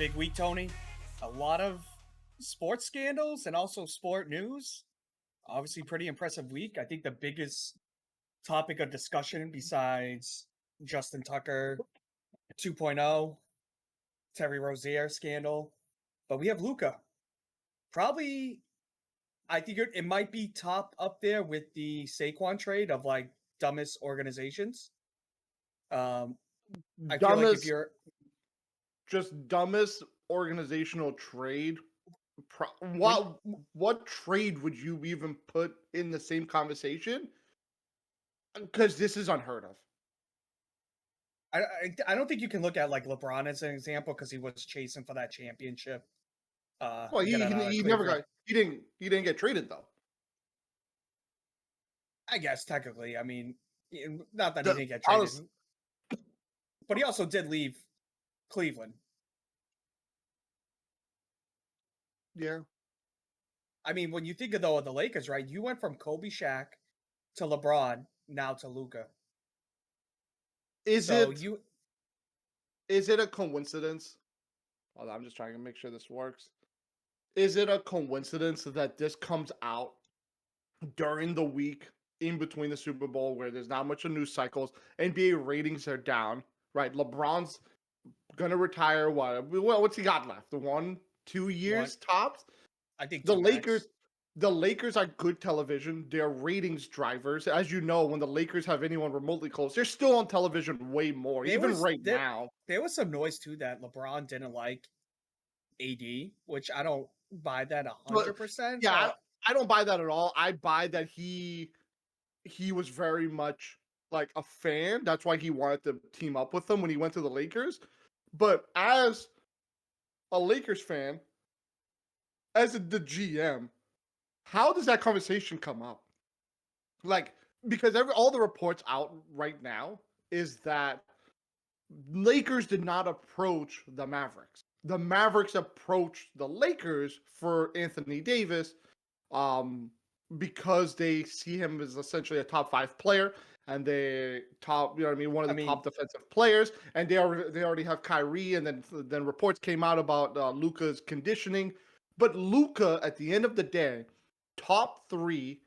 big week, Tony. A lot of sports scandals and also sport news. Obviously, pretty impressive week. I think the biggest topic of discussion besides Justin Tucker 2.0, Terry Rozier scandal, but we have Luka. Probably, I think it might be top up there with the Saquon trade of like dumbest organizations. I feel like if you're dumbest organizational trade. What trade would you even put in the same conversation? Because this is unheard of. I don't think you can look at like LeBron as an example because he was chasing for that championship. Well, he didn't get traded though. I guess technically, I mean, not that he didn't get traded, but he also did leave Cleveland. Yeah. I mean, when you think of the Lakers, right? You went from Kobe, Shaq to LeBron, now to Luka. Is it a coincidence? Hold on, I'm just trying to make sure this works. Is it a coincidence that this comes out during the week in between the Super Bowl where there's not much of news cycles? NBA ratings are down, right? LeBron's gonna retire. What's he got left? 1-2 years tops. I think the Lakers are good television. They're ratings drivers. As you know, when the Lakers have anyone remotely close, they're still on television way more, now. There was some noise too that LeBron didn't like AD, which I don't buy that 100%. Yeah, I don't buy that at all. I buy that he was very much like a fan. That's why he wanted to team up with them when he went to the Lakers. But as a Lakers fan, as the GM, how does that conversation come up? Like, because all the reports out right now is that Lakers did not approach the Mavericks. The Mavericks approached the Lakers for Anthony Davis, because they see him as essentially a top 5 player, and one of the top defensive players, and they already have Kyrie, and then reports came out about Luka's conditioning. But Luka, at the end of the day, top 3,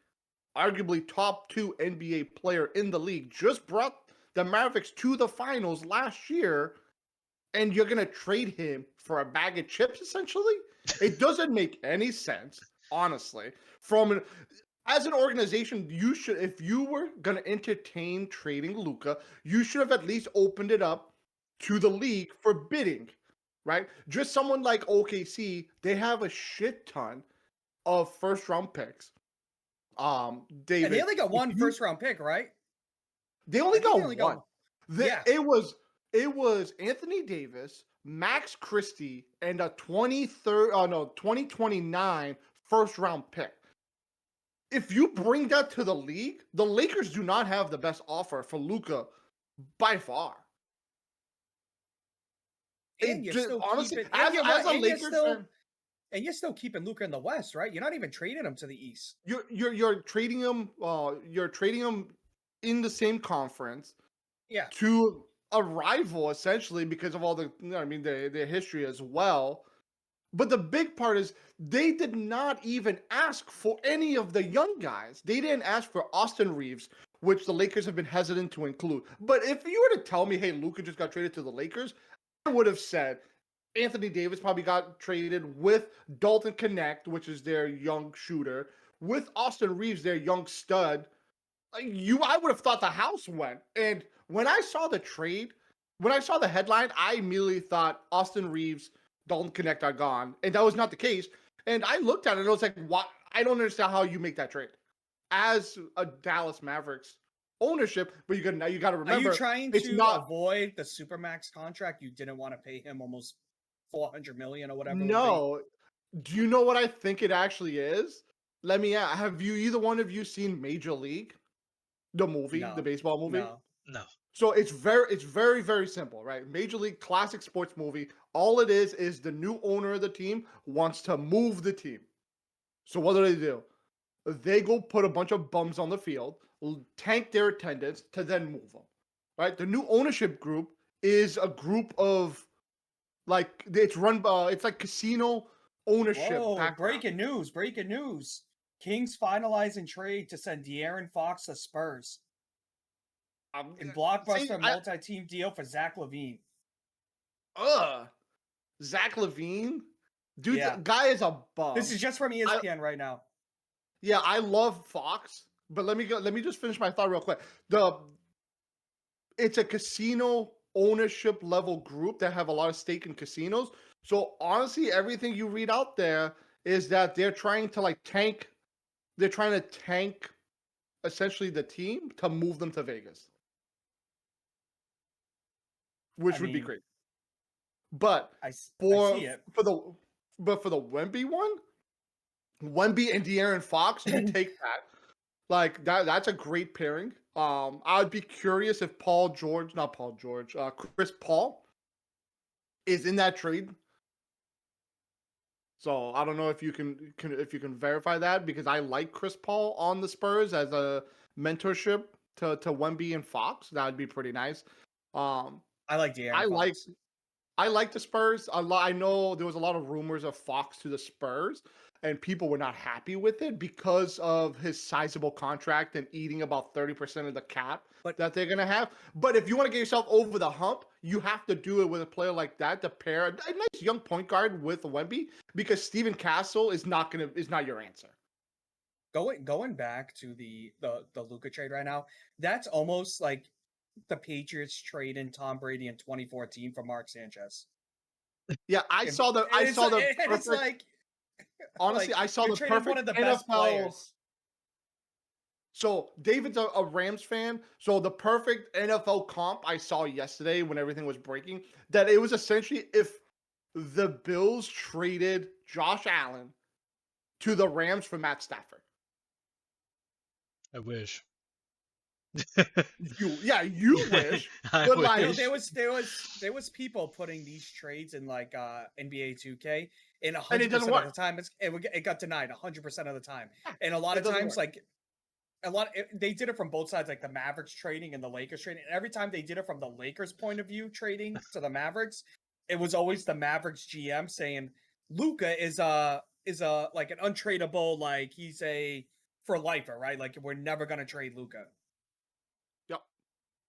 arguably top 2 NBA player in the league, just brought the Mavericks to the finals last year, and you're going to trade him for a bag of chips, essentially? It doesn't make any sense, honestly. As an organization, you should, if you were going to entertain trading Luka, you should have at least opened it up to the league for bidding, right? Just someone like OKC, they have a shit ton of first-round picks. David, and they only got one first-round pick, right? They only got one. It was Anthony Davis, Max Christie, and a 2029 first-round pick. If you bring that to the league, the Lakers do not have the best offer for Luka by far. And you're still keeping Luka in the West, right? You're not even trading him to the East. You're trading him. You're trading him in the same conference. Yeah. To a rival, essentially, because of all the history as well. But the big part is they did not even ask for any of the young guys. They didn't ask for Austin Reeves, which the Lakers have been hesitant to include. But if you were to tell me, hey, Luka just got traded to the Lakers, I would have said Anthony Davis probably got traded with Dalton Connect, which is their young shooter, with Austin Reeves, their young stud. I would have thought the house went. And when I saw the trade, when I saw the headline, I immediately thought Austin Reeves, Dalton Connect are gone. And that was not the case. And I looked at it and I was like, what? I don't understand how you make that trade as a Dallas Mavericks ownership. But you got to remember, are you trying to avoid the Supermax contract? You didn't want to pay him almost $400 million or whatever. No. Do you know what I think it actually is? Let me ask. Have either one of you seen Major League? The movie, the baseball movie? No. So it's very, very simple, right? Major League classic sports movie. All it is the new owner of the team wants to move the team. So what do? They go put a bunch of bums on the field, tank their attendance to then move them, right? The new ownership group is a group of Like it's run by it's like casino ownership Whoa, background. breaking news. Kings finalizing trade to send De'Aaron Fox to Spurs. In See, blockbuster multi-team deal for Zach LaVine. Zach LaVine, dude, Yeah. guy is a bum. This is just from ESPN right now. Yeah, I love Fox, but let me just finish my thought real quick. It's a casino ownership level group that have a lot of stake in casinos. So honestly, everything you read out there is that they're trying to tank. They're trying to tank essentially the team to move them to Vegas, which would be great. But I for see it. for the Wemby one, Wemby and De'Aaron Fox, you take that. Like that's a great pairing. I'd be curious if Chris Paul is in that trade. So I don't know if you can verify that, because I like Chris Paul on the Spurs as a mentorship to Wemby and Fox. That would be pretty nice. I like De'Aaron Fox. I like the Spurs. I know there was a lot of rumors of Fox to the Spurs, and people were not happy with it because of his sizable contract and eating about 30% of the cap that they're going to have. But if you want to get yourself over the hump, you have to do it with a player like that to pair a nice young point guard with Wemby, because Steven Castle is not your answer. Going back to the Luka trade right now, that's almost like the Patriots trading Tom Brady in 2014 for Mark Sanchez. Yeah, I saw the perfect, it's like, honestly, I saw the perfect one of the NFL best players. So David's a Rams fan. So the perfect NFL comp I saw yesterday when everything was breaking, that it was essentially if the Bills traded Josh Allen to the Rams for Matt Stafford. I wish. You wish. But like, there was people putting these trades in like NBA 2K, and 100% of the time it got denied 100% of the time, and a lot of times they did it from both sides, like the Mavericks trading and the Lakers trading. And every time they did it from the Lakers' point of view trading to the Mavericks, it was always the Mavericks GM saying Luka is like an untradeable, like he's a for lifer, right? Like we're never gonna trade Luka. Yep.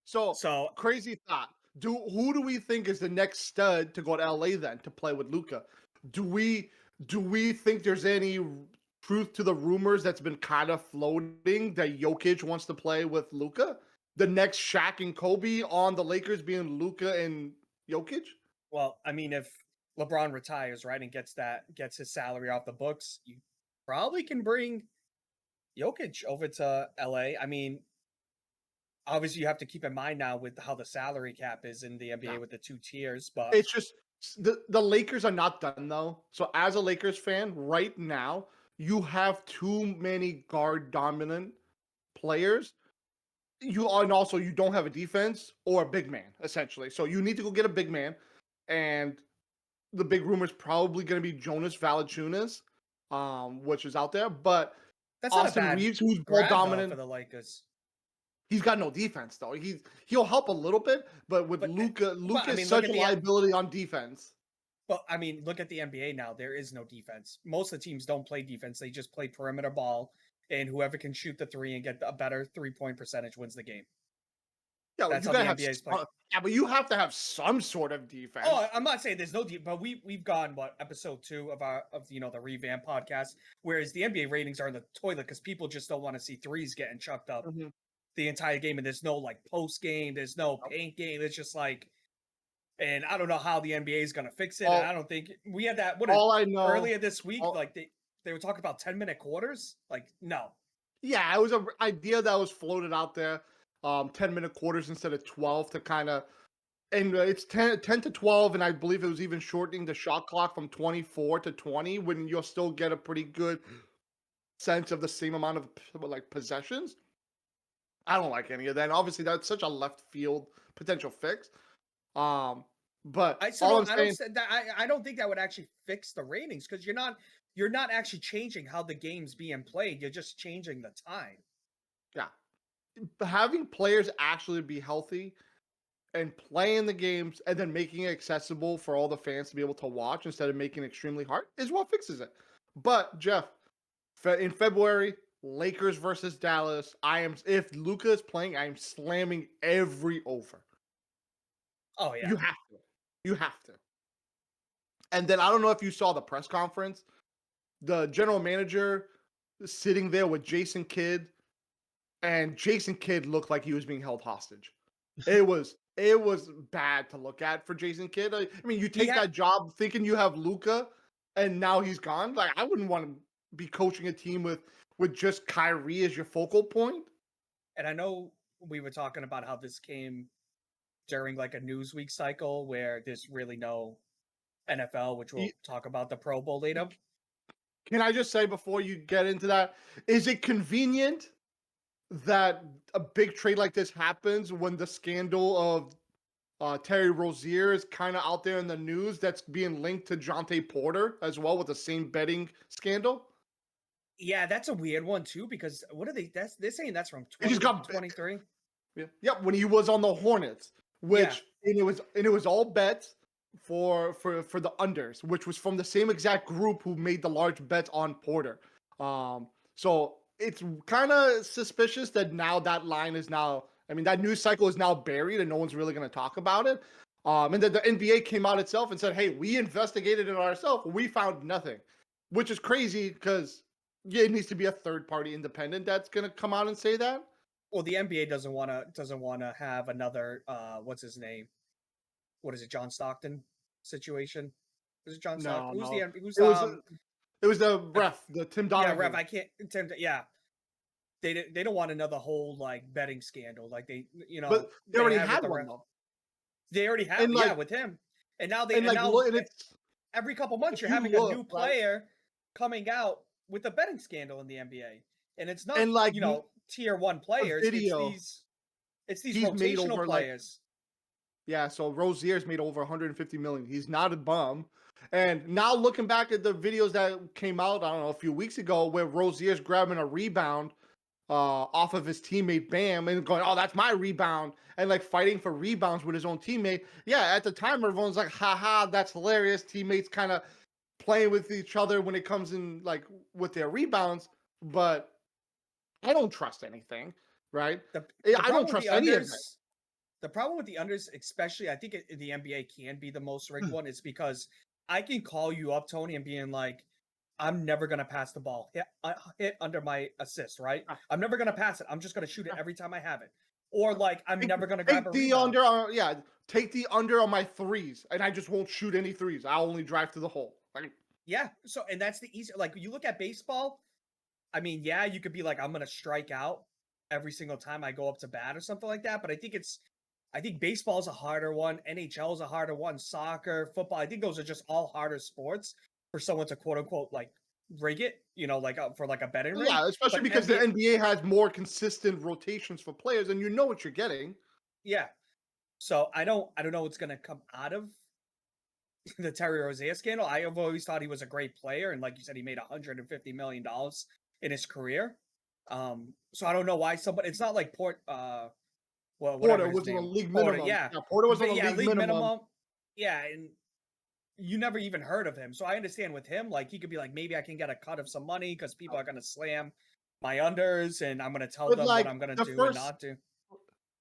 So crazy thought. Who do we think is the next stud to go to LA then to play with Luka? Do we think there's any truth to the rumors that's been kind of floating that Jokic wants to play with Luka? The next Shaq and Kobe on the Lakers being Luka and Jokic? Well, I mean, if LeBron retires, right, and gets his salary off the books, you probably can bring Jokic over to LA. I mean, obviously you have to keep in mind now with how the salary cap is in the NBA with the 2 tiers, but it's just the Lakers are not done though. So as a Lakers fan right now, you have too many guard dominant players. You don't have a defense or a big man essentially. So you need to go get a big man, and the big rumor is probably going to be Jonas Valanciunas, which is out there. But that's Austin Reeves, who's ball dominant for the Lakers. He's got no defense though. He'll help a little bit, but with Luka is such a liability on defense. But I mean, look at the NBA now. There is no defense. Most of the teams don't play defense. They just play perimeter ball, and whoever can shoot the three and get a better 3-point percentage wins the game. Yeah, that's how the NBA is playing. Yeah, but you have to have some sort of defense. Oh, I'm not saying there's no defense, but we've gone episode 2 of the Revamped podcast, whereas the NBA ratings are in the toilet because people just don't want to see threes getting chucked up the entire game, and there's no like post game, there's no paint game. It's just like, and I don't know how the NBA is gonna fix it. And I don't think we had that. I know earlier this week, like they were talking about 10-minute quarters. Like, no. Yeah, it was an idea that was floated out there. 10-minute quarters instead of 12 to kind of, and it's 10 to 12, and I believe it was even shortening the shot clock from 24 to 20 when you'll still get a pretty good sense of the same amount of like possessions. I don't like any of that. And obviously, that's such a left field potential fix. But I don't think that would actually fix the ratings, because you're not actually changing how the game's being played. You're just changing the time. Yeah, having players actually be healthy and playing the games and then making it accessible for all the fans to be able to watch instead of making it extremely hard is what fixes it. But Jeff, in February, Lakers versus Dallas. If Luka is playing, I am slamming every over. Oh yeah. You have to. You have to. And then I don't know if you saw the press conference. The general manager sitting there with Jason Kidd, and Jason Kidd looked like he was being held hostage. It was bad to look at for Jason Kidd. I mean, you take that job thinking you have Luka, and now he's gone. Like, I wouldn't want to be coaching a team with just Kyrie as your focal point. And I know we were talking about how this came during like a Newsweek cycle where there's really no NFL, which we'll talk about the Pro Bowl later. Can I just say before you get into that, is it convenient that a big trade like this happens when the scandal of Terry Rozier is kind of out there in the news that's being linked to Jonte Porter as well with the same betting scandal? Yeah, that's a weird one too, because what are they? They're saying that's from 2023. Yeah, when he was on the Hornets, and it was all bets for the unders, which was from the same exact group who made the large bets on Porter. So it's kind of suspicious that now that line is now, I mean, that news cycle is now buried and no one's really going to talk about it. And then the NBA came out itself and said, hey, we investigated it ourselves. We found nothing, which is crazy because it needs to be a third party independent that's going to come out and say that. Well, the NBA doesn't want to have another what's his name? What is it, John Stockton situation? Is it John Stockton? No. It was the ref, the Tim Donahue. Yeah, ref. I can't. Yeah, they don't want another whole like betting scandal. Like but they already had one though. They already have, with him. And now every couple months you're having a new player coming out with a betting scandal in the NBA, and it's not tier 1 players. It's these rotational players. So Rozier's made over 150 million. He's not a bum. And now looking back at the videos that came out, I don't know, a few weeks ago, where Rozier's grabbing a rebound off of his teammate Bam and going, oh, that's my rebound, and like fighting for rebounds with his own teammate. Yeah, at the time, everyone's like, haha, that's hilarious. Teammates kind of playing with each other when it comes in like with their rebounds. But I don't trust anything, right? I don't trust any of it. The problem with the unders, especially, I think the NBA can be the most rigged one, is because I can call you up, Tony, and being like, I'm never going to pass the ball. Hit under my assist, right? I'm never going to pass it. I'm just going to shoot it every time I have it. Or like, I'm never going to grab a rebound. Take the under on my threes, and I just won't shoot any threes. I'll only drive to the hole. And that's the easy. Like, you look at baseball, I mean, yeah, you could be like, I'm going to strike out every single time I go up to bat or something like that. But I think baseball is a harder one. NHL is a harder one. Soccer, football. I think those are just all harder sports for someone to quote unquote like rig it, like for like a betting rig. Yeah, especially because the NBA has more consistent rotations for players, and you know what you're getting. Yeah. So I don't know what's gonna come out of the Terry Rozier scandal. I have always thought he was a great player, and like you said, he made $150 million in his career. So I don't know why somebody. It's not like Porter was on a league minimum. Yeah, Porter was on a league minimum. Yeah, and you never even heard of him. So I understand with him, like he could be like, maybe I can get a cut of some money because people are gonna slam my unders, and I'm gonna tell them what I'm gonna do and not do.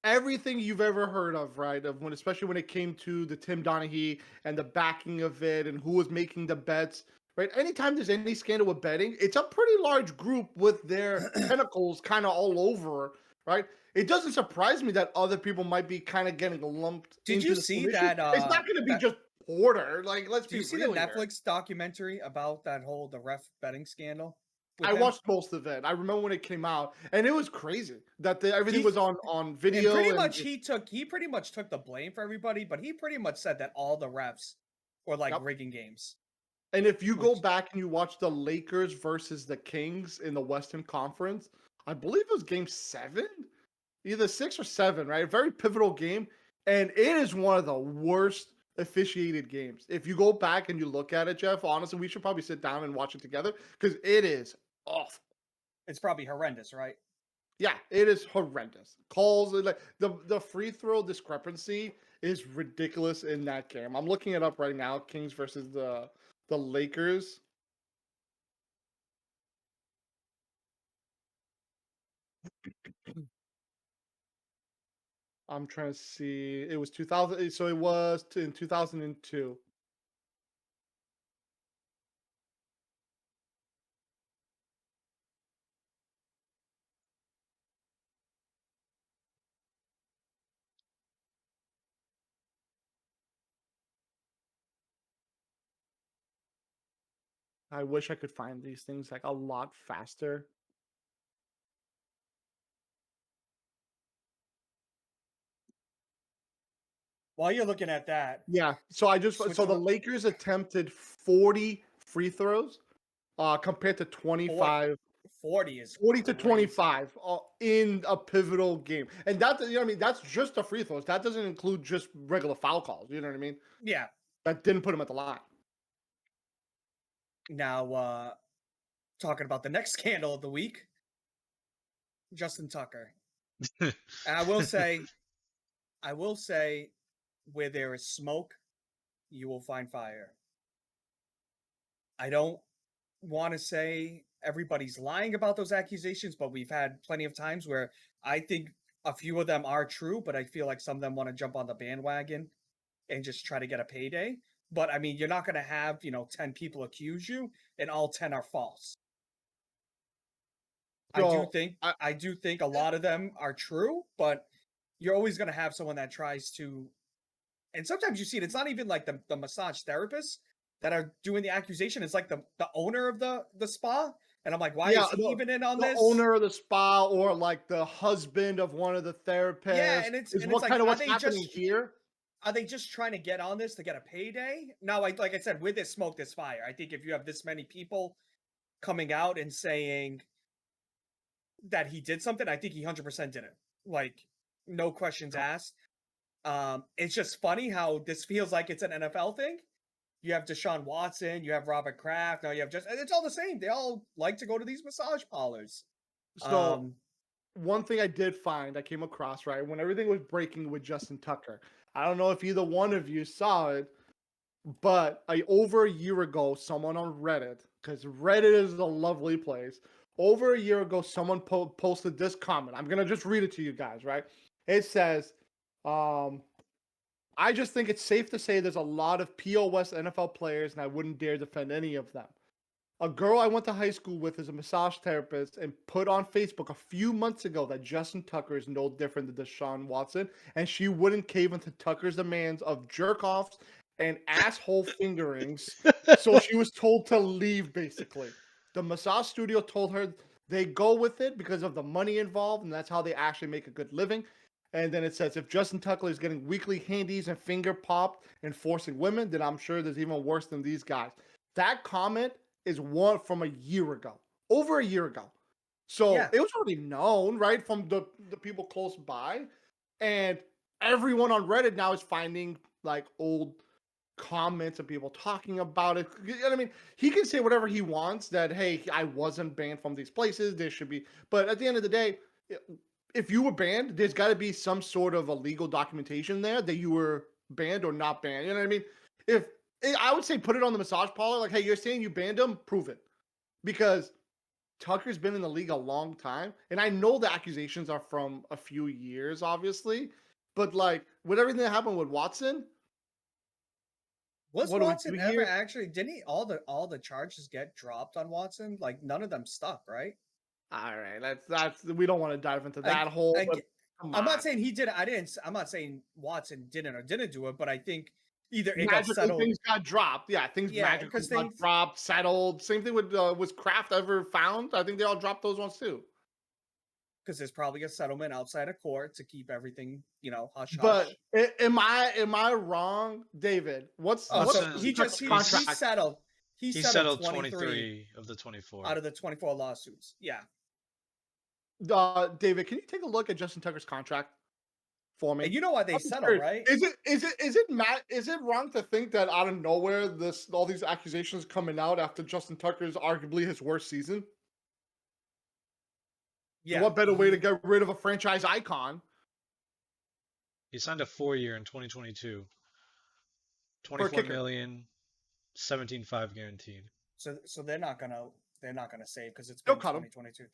Everything you've ever heard of, right? Especially when it came to the Tim Donahue and the backing of it and who was making the bets, right? Anytime there's any scandal with betting, it's a pretty large group with their tentacles kind of all over, right? It doesn't surprise me that other people might be kind of getting lumped. Did you see that? It's not going to be just Porter. Like, let's be real. Did you see the Netflix documentary about the ref betting scandal? I watched most of it. I remember when it came out, and it was crazy that everything was on video. And he pretty much took the blame for everybody, but he pretty much said that all the refs were like rigging games. And if you go back and you watch the Lakers versus the Kings in the Western Conference, I believe it was Game 7, either 6 or 7, right? A very pivotal game, and it is one of the worst officiated games. If you go back and you look at it, Jeff, honestly, we should probably sit down and watch it together because it is awful. It's probably horrendous, right? Yeah, it is horrendous. Calls like the free throw discrepancy is ridiculous in that game. I'm looking it up right now. Kings versus the Lakers. I'm trying to see. It was 2000. So it was in 2002. I wish I could find these things like a lot faster. While you're looking at that, Yeah. So the Lakers attempted 40 free throws, compared to 25. 40 is 40 to crazy. 25 in a pivotal game. And that, you know what I mean? That's just the free throws. That doesn't include just regular foul calls. You know what I mean? Yeah. That didn't put him at the line. Now, talking about the next scandal of the week, Justin Tucker. And I will say, where there is smoke, you will find fire. I don't want to say everybody's lying about those accusations, but we've had plenty of times where I think a few of them are true, but I feel like some of them want to jump on the bandwagon and just try to get a payday. But I mean, you're not going to have, 10 people accuse you and all 10 are false. So, I do think a lot of them are true, but you're always going to have someone that tries to, and sometimes you see it. It's not even like the massage therapists that are doing the accusation. It's like the owner of the spa, and I'm like, why is he even in on the this? owner of the spa or like the husband of one of the therapists. Yeah, and it's what like, kind of what's happening here. Are they just trying to get on this to get a payday? No, like I said, with this smoke, this fire. I think if you have this many people coming out and saying that he did something, I think he 100% did it. Like, no questions asked. It's just funny how this feels like it's an NFL thing. You have Deshaun Watson, you have Robert Kraft, now you have it's all the same. They all like to go to these massage parlors. So, one thing I did find, I came across, right, when everything was breaking with Justin Tucker. I don't know if either one of you saw it, but over a year ago, someone on Reddit, because Reddit is a lovely place, over a year ago, someone posted this comment. I'm going to just read it to you guys, right? It says, I just think it's safe to say there's a lot of POS NFL players, and I wouldn't dare defend any of them. A girl I went to high school with is a massage therapist and put on Facebook a few months ago that Justin Tucker is no different than Deshaun Watson, and she wouldn't cave into Tucker's demands of jerk-offs and asshole fingerings, so she was told to leave, basically. The massage studio told her they go with it because of the money involved, and that's how they actually make a good living. And then it says, if Justin Tucker is getting weekly handies and finger popped and forcing women, then I'm sure there's even worse than these guys. That comment is one from a year ago, over a year ago. So it was already known, right, from the people close by. And everyone on Reddit now is finding like old comments and people talking about it. I mean, he can say whatever he wants that, hey, I wasn't banned from these places. There should be. But at the end of the day, if you were banned, there's got to be some sort of a legal documentation there that you were banned or not banned. You know what I mean? I would say put it on the massage parlor. Like, hey, you're saying you banned him? Prove it. Because Tucker's been in the league a long time. And I know the accusations are from a few years, obviously. But, like, with everything that happened with Watson. Was Watson ever actually, didn't he, all the charges get dropped on Watson? Like, none of them stuck, right? All right. That's we don't want to dive into that whole. I'm not saying he did. I'm not saying Watson didn't or didn't do it, but I think either it magically got settled. Things got dropped. Yeah, things magically got dropped, settled. Same thing with was Kraft ever found? I think they all dropped those ones too. Because there's probably a settlement outside of court to keep everything, hush hush. But am I wrong, David? He settled. He settled 23 of the 24 out of the 24 lawsuits. Yeah. David, can you take a look at Justin Tucker's contract for me? And you know why they settled, right? Is it wrong to think that out of nowhere all these accusations coming out after Justin Tucker's arguably his worst season? Yeah. What better way to get rid of a franchise icon? He signed a 4-year in 2022. For a 24 kicker. million, 17.5 guaranteed. So they're not gonna save because it's They'll been cut him. 2022.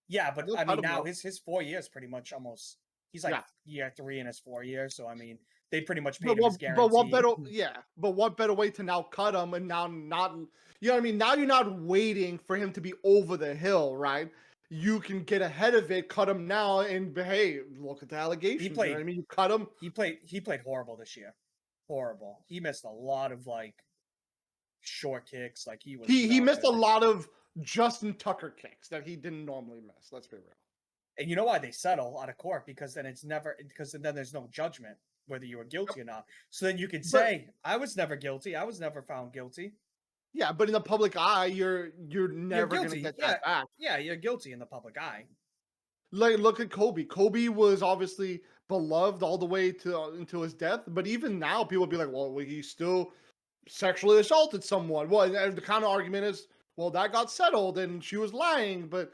Yeah, but They'll I cut mean him, now though. his 4 years pretty much almost. He's like year 3 in his 4 years, so I mean they pretty much paid him his guarantee. But what better? Yeah, but what better way to now cut him and now not? You know what I mean? Now you're not waiting for him to be over the hill, right? You can get ahead of it, cut him now, and hey, look at the allegations. You know what I mean? You cut him. He played horrible this year. Horrible. He missed a lot of like short kicks. Like he missed a lot of Justin Tucker kicks that he didn't normally miss. Let's be real. And you know why they settle out of court? Because then then there's no judgment whether you were guilty or not. So then you could say, I was never guilty. I was never found guilty. Yeah, but in the public eye, you're never going to get that back. Yeah, you're guilty in the public eye. Like, look at Kobe. Kobe was obviously beloved all the way to into his death, but even now, people be like, "Well, he still sexually assaulted someone." Well, the counter argument is, "Well, that got settled, and she was lying." But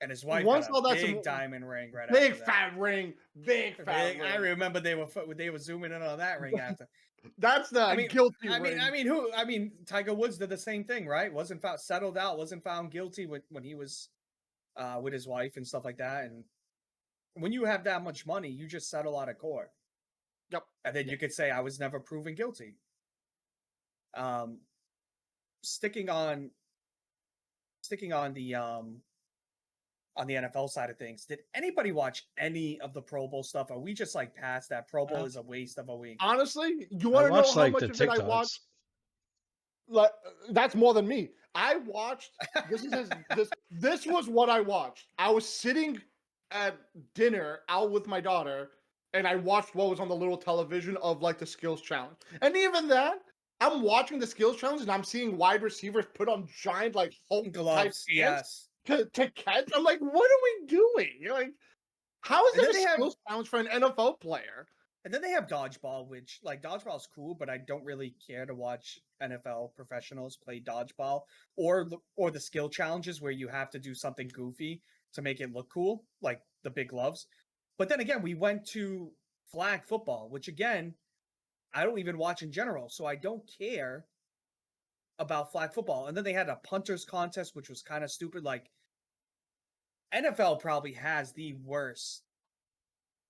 and his wife got a big diamond ring right big after fat that. ring, big fat ring. I remember they were zooming in on that ring after. That's the guilty ring. I mean, Tiger Woods did the same thing, right? Wasn't found settled out, wasn't found guilty when he was with his wife and stuff like that. And when you have that much money, you just settle out of court. Yep. And then you could say, I was never proven guilty. Sticking on the NFL side of things, did anybody watch any of the Pro Bowl stuff? Are we just like past that? Pro Bowl is a waste of a week. Honestly, you want to know how much of it I watched? Like, that's more than me. I watched. This was what I watched. I was sitting at dinner out with my daughter, and I watched what was on the little television of like the skills challenge. And even that, I'm watching the skills challenge, and I'm seeing wide receivers put on giant like Hulk gloves. Yes. To catch. I'm like, what are we doing? You're like, how is that a skills challenge for an NFL player? And then they have dodgeball, which like dodgeball is cool, but I don't really care to watch NFL professionals play dodgeball or the skill challenges where you have to do something goofy to make it look cool, like the big gloves. But then again, we went to flag football, which again, I don't even watch in general, so I don't care about flag football. And then they had a punters contest, which was kind of stupid. Like NFL probably has the worst.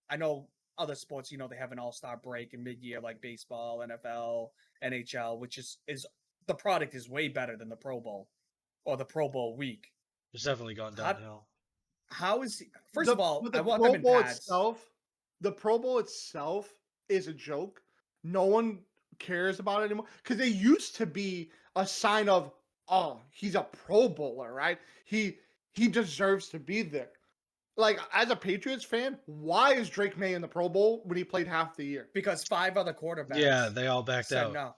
I know other sports, they have an all-star break in mid-year, like baseball, NFL, NHL, which is the product is way better than the Pro Bowl or the Pro Bowl week. It's definitely gone downhill. How is first of all, I want them in pads. The Pro Bowl itself is a joke. No one cares about it anymore because they used to be a sign of, oh, he's a Pro Bowler, right? He deserves to be there. Like, as a Patriots fan, why is Drake May in the Pro Bowl when he played half the year? Because 5 other quarterbacks. Yeah, they all backed out. No.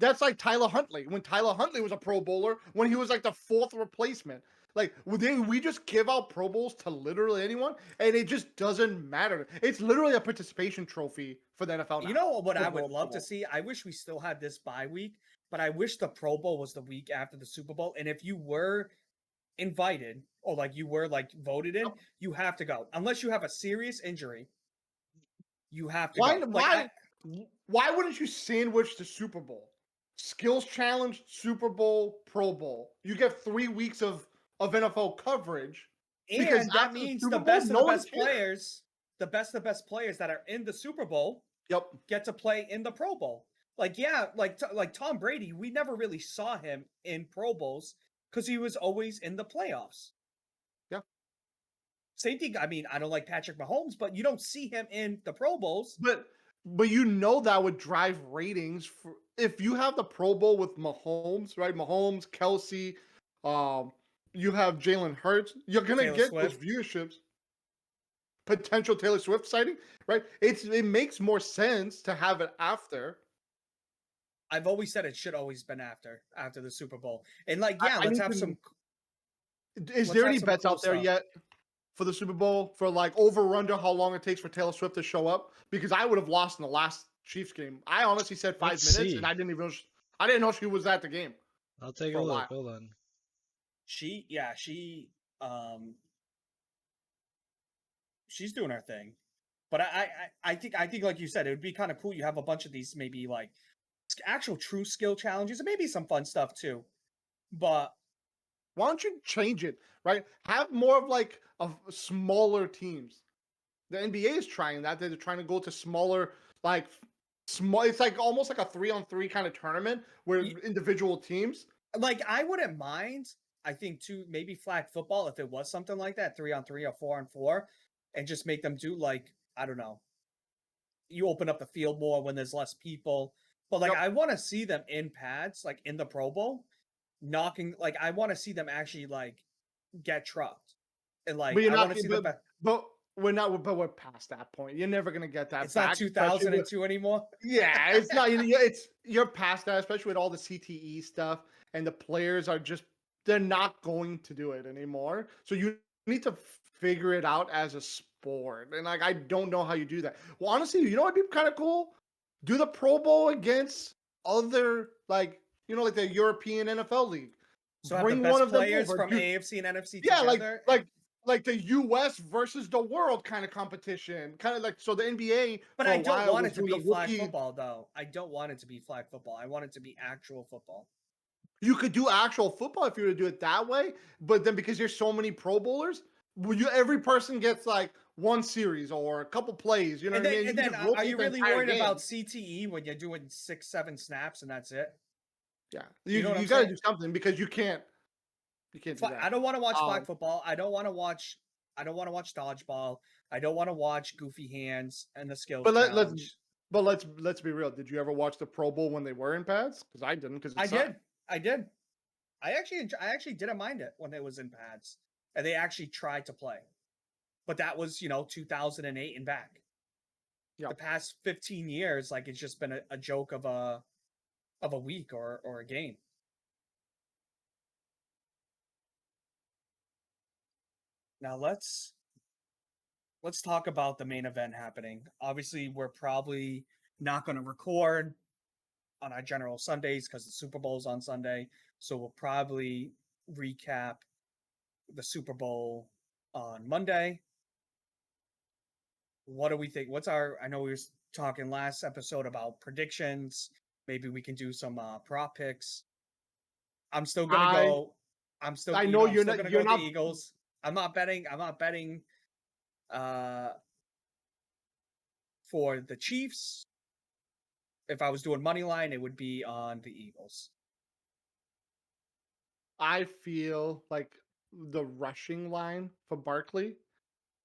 That's like Tyler Huntley. When Tyler Huntley was a Pro Bowler, when he was like the 4th replacement. Like, we just give out Pro Bowls to literally anyone, and it just doesn't matter. It's literally a participation trophy for the NFL now. You know what I would love to see? I wish we still had this bye week, but I wish the Pro Bowl was the week after the Super Bowl. And if you were invited or like you were like voted in, you have to go. Unless you have a serious injury, you have to go. Why wouldn't you sandwich the Super Bowl? Skills challenge, Super Bowl, Pro Bowl. You get 3 weeks of NFL coverage. And that means the best of the best players, the best of the best players that are in the Super Bowl get to play in the Pro Bowl. Like, yeah, like Tom Brady, we never really saw him in Pro Bowls because he was always in the playoffs. Yeah. Same thing. I mean, I don't like Patrick Mahomes, but you don't see him in the Pro Bowls. But that would drive ratings if you have the Pro Bowl with Mahomes, right? Mahomes, Kelsey, you have Jalen Hurts. You're gonna get those viewerships. Potential Taylor Swift sighting, right? It makes more sense to have it after. I've always said it should always been after the Super Bowl. And like, yeah, let's have some. Is there any bets out there yet for the Super Bowl for like over under how long it takes for Taylor Swift to show up? Because I would have lost in the last Chiefs game. I honestly said 5 minutes, and I didn't know she was at the game. I'll take a look. Hold on. She she's doing her thing. But I think like you said, it would be kind of cool. You have a bunch of these maybe like actual true skill challenges and maybe some fun stuff too. But why don't you change it, right? Have more of like smaller teams. The NBA is trying that. They're trying to go to smaller, like small. It's like almost like a 3-on-3 kind of tournament where individual teams. Like I wouldn't mind. I think too maybe flag football if it was something like that, 3-on-3 or 4-on-4, and just make them do like I don't know. You open up the field more when there's less people. But like I want to see them in pads, like in the Pro Bowl, knocking. Like I want to see them actually like get trucked, and like But you're I not. want to see the best. But we're not. But we're past that point. You're never gonna get that. It's back, not 2002 anymore. Yeah, it's not. You're past that, especially with all the CTE stuff, and the players are just they're not going to do it anymore. So you need to figure it out as a sport, and like I don't know how you do that. Well, honestly, you know what'd be kind of cool? Do the Pro Bowl against other like like the European NFL league. So bring one of them players from AFC and NFC together. Like the U.S. versus the world kind of competition, kind of like so the NBA. But I don't want it to be flag football, though. I don't want it to be flag football. I want it to be actual football. You could do actual football if you were to do it that way, but then because there's so many Pro Bowlers, every person gets like one series or a couple plays. You know what I mean? And then are you really worried about CTE when you're doing 6-7 snaps and that's it? Yeah, you got to do something because you can't. You can't do that. I don't want to watch flag football. I don't want to watch dodgeball. I don't want to watch goofy hands and the skills challenge. But let's be real. Did you ever watch the Pro Bowl when they were in pads? Because I didn't. Because I did. I actually didn't mind it when it was in pads, and they actually tried to play. But that was 2008 and back. Yeah. The past 15 years, like it's just been a joke of a week or a game. Now let's talk about the main event happening. Obviously, we're probably not going to record on our general Sundays because the Super Bowl is on Sunday. So we'll probably recap the Super Bowl on Monday. What do we think? I know we were talking last episode about predictions. Maybe we can do some prop picks. I'm still going to go. I know you're not going to go with the Eagles. I'm not betting for the Chiefs. If I was doing money line, it would be on the Eagles. I feel like the rushing line for Barkley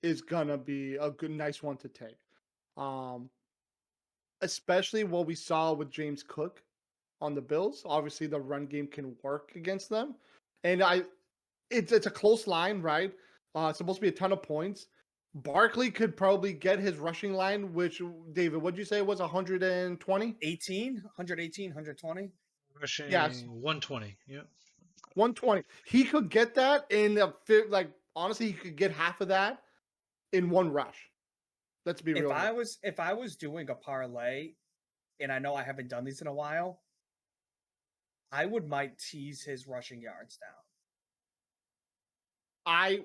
is gonna be a nice one to take. Especially what we saw with James Cook on the Bills. Obviously, the run game can work against them, and it's a close line, right? It's supposed to be a ton of points. Barkley could probably get his rushing line, which David, what'd you say was 120? 120. Rushing 120. Yep. 120. He could get that in honestly, he could get half of that in one rush. Let's be real. If I was doing a parlay, and I know I haven't done these in a while, I might tease his rushing yards down. I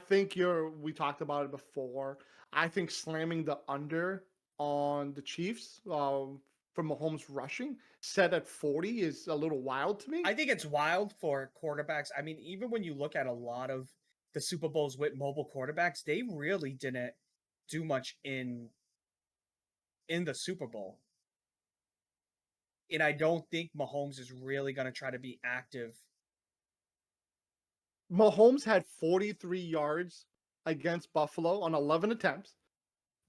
think we talked about it before. I think slamming the under on the Chiefs for Mahomes rushing set at 40 is a little wild to me. I think it's wild for quarterbacks. I mean, even when you look at a lot of the Super Bowls with mobile quarterbacks, they really didn't do much in the Super Bowl. And I don't think Mahomes is really going to try to be active. Mahomes had 43 yards against Buffalo on 11 attempts.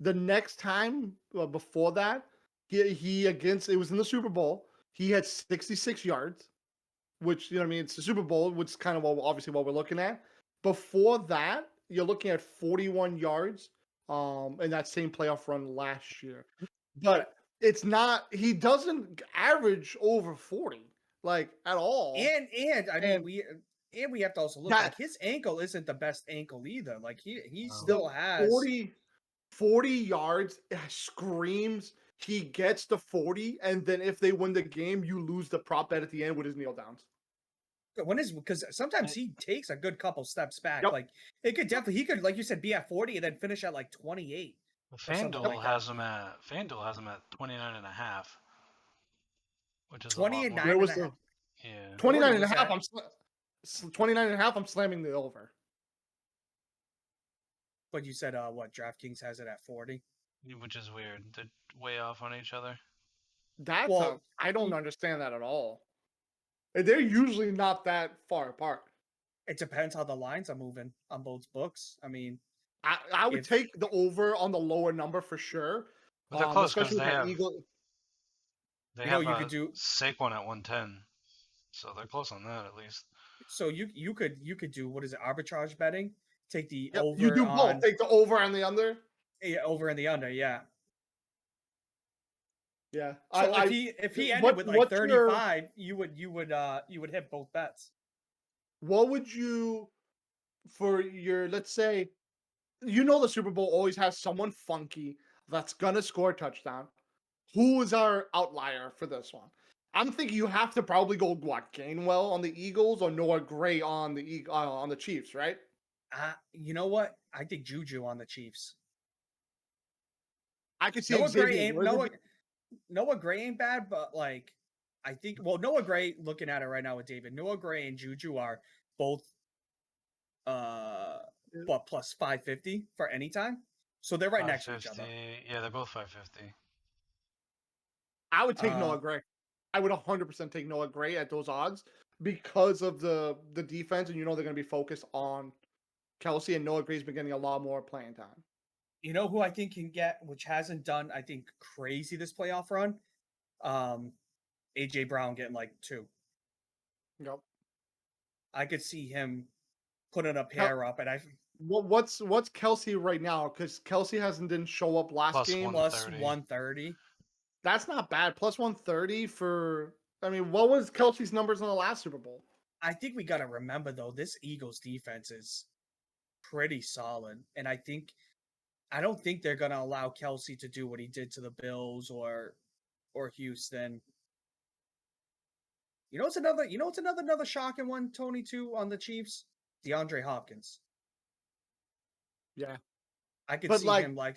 The next time before that, it was in the Super Bowl. He had 66 yards, which, it's the Super Bowl, which is kind of obviously what we're looking at. Before that, you're looking at 41 yards in that same playoff run last year. But it's not, he doesn't average over 40, like at all. And I mean, we have to also look like his ankle isn't the best ankle either. Like he still has 40 yards, screams. He gets the 40, and then if they win the game, you lose the prop bet at the end with his kneel downs. When is because sometimes he takes a good couple steps back. Yep. Like it could definitely he could, like you said, be at 40 and then finish at like 28. FanDuel has him at 29.5, which is a lot 28 more. Where was and a half. Yeah. 29 and a was half? that? 29 and a half, I'm slamming the over. But you said what DraftKings has it at 40, Which is weird. They're way off on each other. I don't understand that at all. They're usually not that far apart. It depends how the lines are moving on both books. I mean, I would take the over on the lower number for sure. But they're close because especially they with have Eagle. they You know, have you could do- Saquon at 110, so they're close on that at least. so you could do, what is it, arbitrage betting? Take the Yep, over. you do on both. Take the over and the under. over and the under. Yeah. Yeah. So if he ended with like 35, you would hit both bets. What would you, for your, let's say, the Super Bowl always has someone funky that's gonna score a touchdown. Who is our outlier for this one? I'm thinking you have to probably go Gainwell on the Eagles or Noah Gray on the Chiefs, right? You know what? I think Juju on the Chiefs. I could see Noah Gray Xavier. Noah Gray ain't bad, but like I think Noah Gray, looking at it right now with David, Noah Gray and Juju are both plus 550 for any time. So they're right next to each other. Yeah, they're both 550. I would take Noah Gray. I would 100% take Noah Gray at those odds because of the defense, and they're going to be focused on Kelsey, and Noah Gray's been getting a lot more playing time. You know who I think can get, which hasn't done, I think, crazy this playoff run? AJ Brown getting like 2. Yep. I could see him putting a pair up, and what's Kelsey right now? Because Kelsey didn't show up last game. Plus 130. That's not bad. Plus 130 for. I mean, what was Kelsey's numbers in the last Super Bowl? I think we got to remember though, this Eagles defense is pretty solid, and I don't think they're going to allow Kelsey to do what he did to the Bills or Houston. You know what's another shocking one, Tony, too, on the Chiefs? DeAndre Hopkins. Yeah. I could see him like.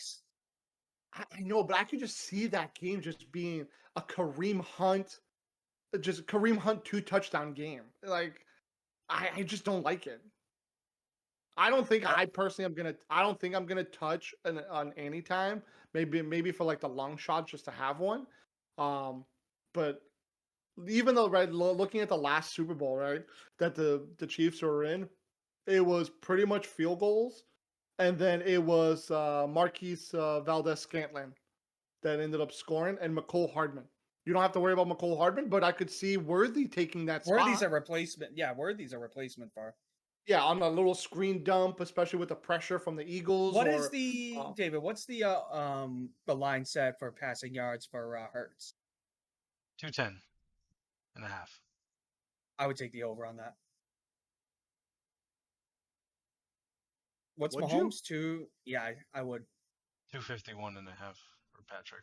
I know, but I could just see that game just being a Kareem Hunt 2-touchdown game. Like, I just don't like it. I don't think I personally I don't think I'm gonna touch on any time. Maybe for like the long shot just to have one. But even though, right, looking at the last Super Bowl, right, that the Chiefs were in, it was pretty much field goals, and then it was Marquise Valdez-Scantling that ended up scoring, and McCole Hardman. You don't have to worry about McCole Hardman, but I could see Worthy taking that spot. Worthy's a replacement. Yeah, Worthy's a replacement for. Yeah, on a little screen dump, especially with the pressure from the Eagles. David? What's the line set for passing yards for Hurts? 210.5. I would take the over on that. What's Mahomes? Yeah, I would. 251.5 for Patrick.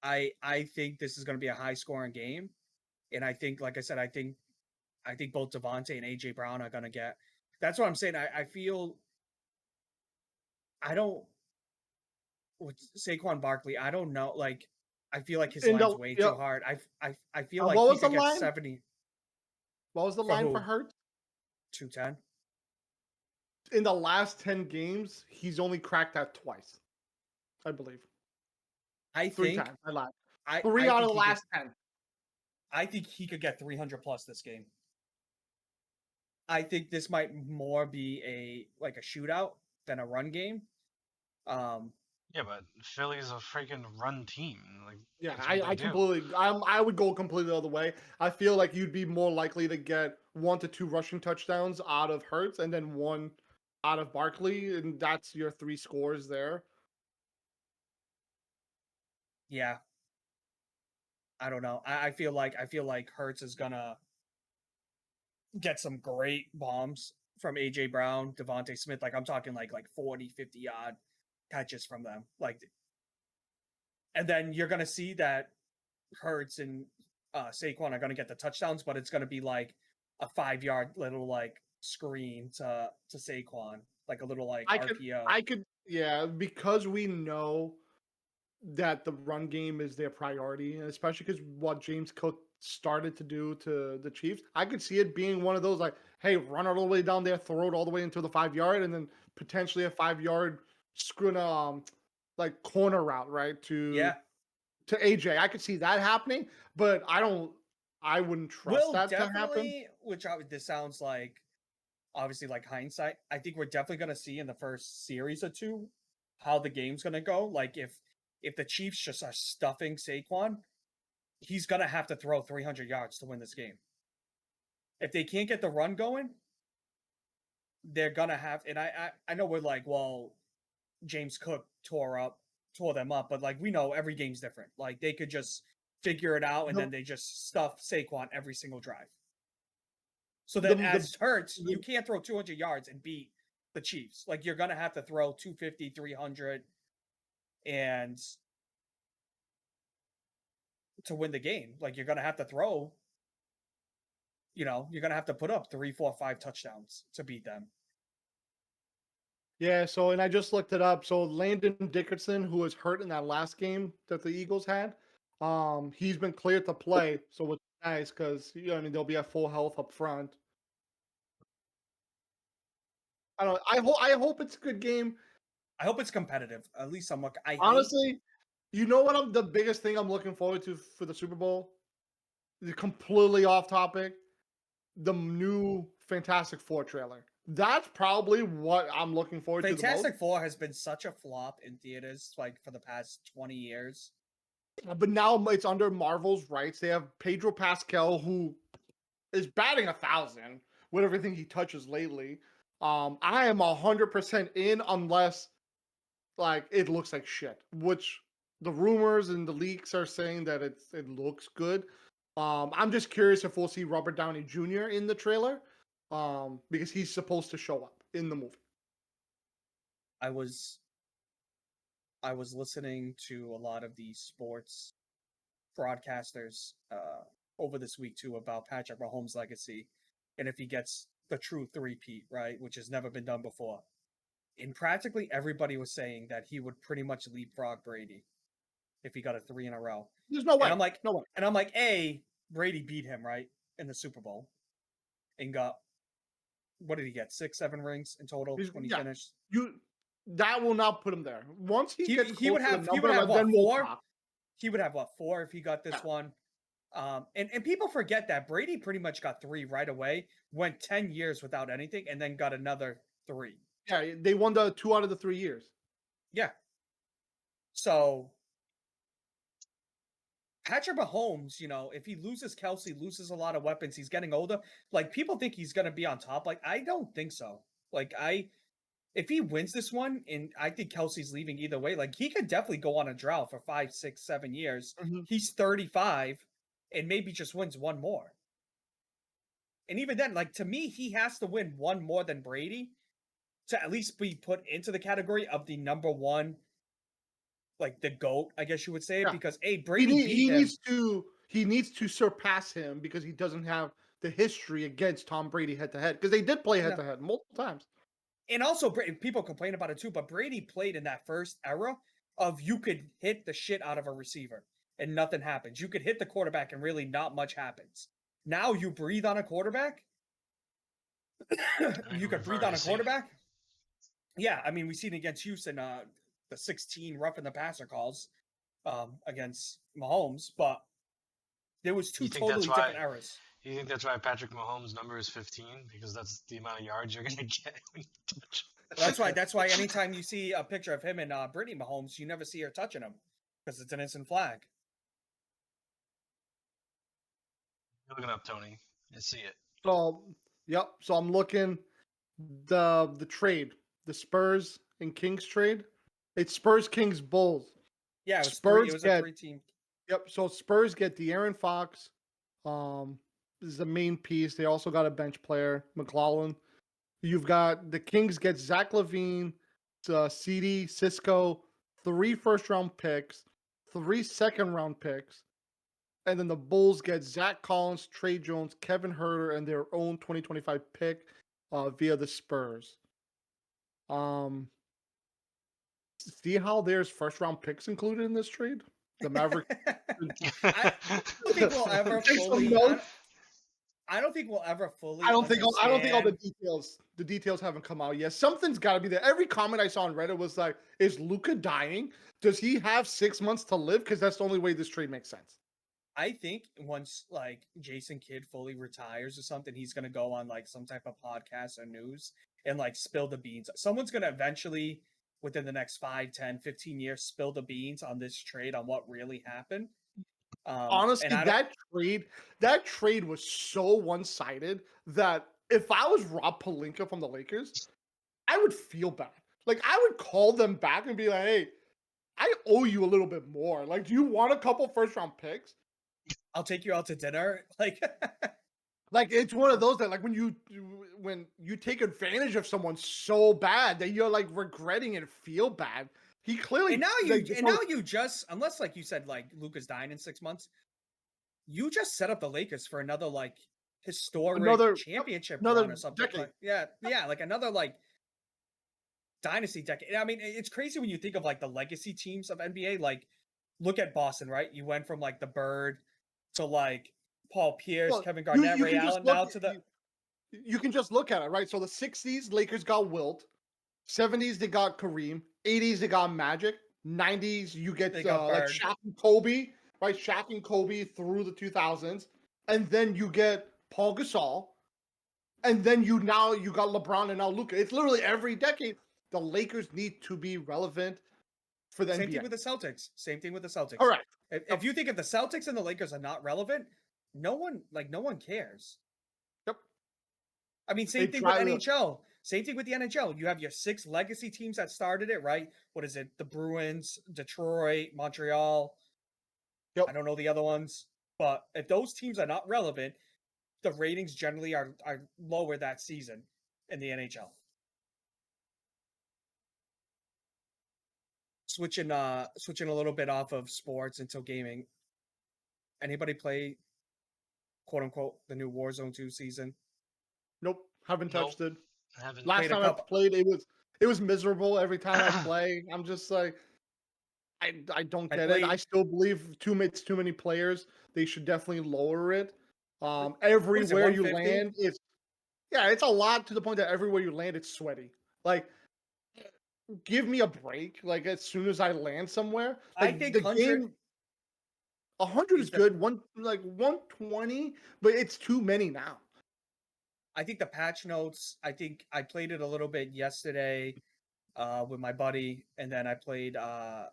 I think this is going to be a high scoring game, and I think, like I said, I think both Devontae and AJ Brown are going to get. That's what I'm saying. I feel. I don't. With Saquon Barkley, I don't know. Like, I feel like his line's way too hard. I feel like what he was could the get line? 70. What was the line for Hurts? 210. In the last 10 games, he's only cracked that twice, I believe. Three times. I lied. 3 out of the last 10. I think he could get 300 plus this game. I think this might more be a shootout than a run game. Yeah, but Philly's a freaking run team. Like, yeah, I would go completely the other way. I feel like you'd be more likely to get 1 to 2 rushing touchdowns out of Hurts and then 1 out of Barkley, and that's your 3 scores there. Yeah. I don't know. I feel like Hurts is gonna get some great bombs from AJ Brown, Devontae Smith. Like, I'm talking like 40, 50 yard catches from them. Like, and then you're gonna see that Hurts and Saquon are gonna get the touchdowns, but it's gonna be like a 5-yard little like screen to Saquon, like a little like RPO. I could, yeah, because we know that the run game is their priority, and especially because what James Cook started to do to the Chiefs, I could see it being one of those like, hey, run it all the way down there, throw it all the way into the 5-yard, and then potentially a 5-yard like corner route, right? To AJ. I could see that happening, but I wouldn't trust that to happen. This sounds like obviously like hindsight. I think we're definitely going to see in the first series or two how the game's going to go. Like if the Chiefs just are stuffing Saquon, he's going to have to throw 300 yards to win this game. If they can't get the run going, they're going to have, and I know we're like, well, James Cook tore them up, but like we know every game's different. Like they could just figure it out and then they just stuff Saquon every single drive. So that as Hurts, you can't throw 200 yards and beat the Chiefs. Like you're going to have to throw 250, 300 and to win the game. Like you're going to have to throw, you're going to have to put up 3, 4, 5 touchdowns to beat them. Yeah, so, and I just looked it up. So Landon Dickerson, who was hurt in that last game that the Eagles had, he's been cleared to play. So it's nice because, they'll be at full health up front. I hope it's a good game. I hope it's competitive. At least I'm looking. Honestly, you know what? The biggest thing I'm looking forward to for the Super Bowl? Completely off topic. The new Fantastic Four trailer. That's probably what I'm looking forward to. Fantastic Four has been such a flop in theaters, like for the past 20 years. But now it's under Marvel's rights. They have Pedro Pascal, who is batting 1,000 with everything he touches lately. I am 100% in unless like it looks like shit, which the rumors and the leaks are saying that it looks good. I'm just curious if we'll see Robert Downey Jr. in the trailer, because he's supposed to show up in the movie. I was listening to a lot of the sports broadcasters over this week too about Patrick Mahomes' legacy and if he gets the true three-peat, right, which has never been done before. And practically everybody was saying that he would pretty much leapfrog Brady if he got a 3 in a row. There's no way. And I'm like, no way. And I'm like, Brady beat him, right, in the Super Bowl and got, what did he get? 6, 7 rings in total when he finished? That will not put him there. Once he gets he would have what, 4? He would have what, 4 if he got this one. And people forget that Brady pretty much got 3 right away, went 10 years without anything, and then got another 3. Yeah, they won the 2 out of the 3 years. Yeah. So Patrick Mahomes, if he loses Kelsey, loses a lot of weapons, he's getting older. Like people think he's gonna be on top. Like I don't think so. Like if he wins this one, and I think Kelsey's leaving either way, like he could definitely go on a drought for 5, 6, 7 years. Mm-hmm. He's 35 and maybe just wins one more. And even then, like to me, he has to win one more than Brady to at least be put into the category of the number one, like the GOAT, I guess you would say, because Brady he needs to surpass him because he doesn't have the history against Tom Brady head to head, because they did play head to head multiple times. And also, people complain about it too, but Brady played in that first era of you could hit the shit out of a receiver and nothing happens. You could hit the quarterback and really not much happens. Now you breathe on a quarterback. You could breathe on a quarterback. Yeah, I mean, we've seen against Houston, the 16 roughing the passer calls against Mahomes, but there was 2 totally different eras. You think that's why Patrick Mahomes' number is 15? Because that's the amount of yards you're going to get when you touch him. That's why anytime you see a picture of him and Brittany Mahomes, you never see her touching him because it's an instant flag. You're looking up, Tony. I see it. So, yep. So I'm looking the trade, the Spurs and Kings trade. It's Spurs, Kings, Bulls. Yeah, it was a 3-team. Yep. So Spurs get De'Aaron Fox. This is the main piece. They also got a bench player, McClellan. You've got the Kings get Zach LaVine, CD, Cisco, 3 first-round picks, 3 second-round picks, And then the Bulls get Zach Collins, Trey Jones, Kevin Huerter, and their own 2025 pick via the Spurs. See how there's first round picks included in this trade? The Mavericks. I don't think we'll ever fully. I don't think we'll ever fully. I don't think all the details haven't come out yet. Something's got to be there. Every comment I saw on Reddit was like, "Is Luka dying? Does he have 6 months to live? Because that's the only way this trade makes sense." I think once like Jason Kidd fully retires or something, he's gonna go on like some type of podcast or news and like spill the beans. Someone's gonna eventually, within the next 5, 10, 15 years, spill the beans on this trade on what really happened. Honestly, that trade was so one-sided that if I was Rob Pelinka from the Lakers, I would feel bad. Like I would call them back and be like, "Hey, I owe you a little bit more. Like, do you want a couple first-round picks? I'll take you out to dinner." Like, like it's one of those that like when you take advantage of someone so bad that you're like regretting it and feel bad. He clearly and now you just, unless like you said like Luka's dying in 6 months, you just set up the Lakers for another like historic championship run or something. Like, yeah, like another like dynasty decade. I mean, it's crazy when you think of like the legacy teams of NBA. Like, look at Boston, right? You went from like the Bird to like Paul Pierce, Kevin Garnett, Ray Allen, now to the. You can just look at it, right? So the 60s, Lakers got Wilt. 70s, they got Kareem. 80s, they got Magic. 90s, you get like Shaq and Kobe, right? Shaq and Kobe through the 2000s. And then you get Paul Gasol. And then you got LeBron and now Luka. It's literally every decade. The Lakers need to be relevant for the NBA. Same thing with the Celtics. All right. If you think if the Celtics and the Lakers are not relevant, no one cares. Yep. I mean, same thing with NHL. Same thing with the NHL. You have your 6 legacy teams that started it, right? What is it? The Bruins, Detroit, Montreal. Yep. I don't know the other ones. But if those teams are not relevant, the ratings generally are lower that season in the NHL. Switching a little bit off of sports into gaming. Anybody play, quote unquote, the new Warzone 2 season? Nope, haven't touched it. I haven't. Last time I played, it was miserable every time I play. I'm just like, I don't get it. I still believe it's too many players. They should definitely lower it. Everywhere you land, it's a lot to the point that everywhere you land, it's sweaty. Like, give me a break. Like as soon as I land somewhere, like, I think the game. 100 is good. 120, but it's too many now. I think the patch notes. I think I played it a little bit yesterday with my buddy, and then I played. I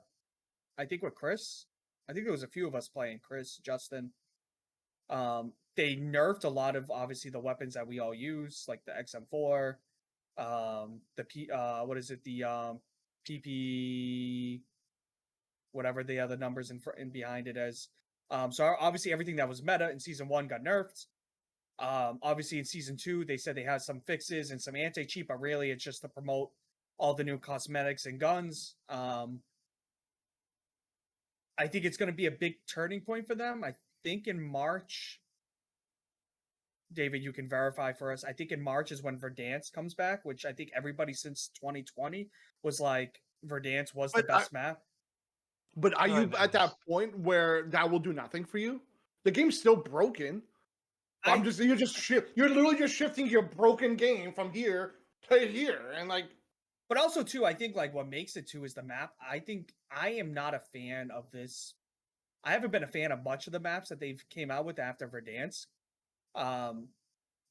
think with Chris. I think there was a few of us playing. Chris, Justin. They nerfed a lot of obviously the weapons that we all use, like the XM4, what is it? The PP, whatever the other numbers in behind it as. So obviously everything that was meta in season 1 got nerfed. Obviously in season 2 they said they had some fixes and some anti-cheat, but really it's just to promote all the new cosmetics and guns. I think it's going to be a big turning point for them. I think in March, David, you can verify for us. I think in March is when Verdansk comes back, which I think everybody since 2020 was like Verdansk was the best map. But are you at that point where that will do nothing for you? The game's still broken. You're literally just shifting your broken game from here to here, and like. But also too, I think like what makes it too is the map. I think I am not a fan of this. I haven't been a fan of much of the maps that they've came out with after Verdansk.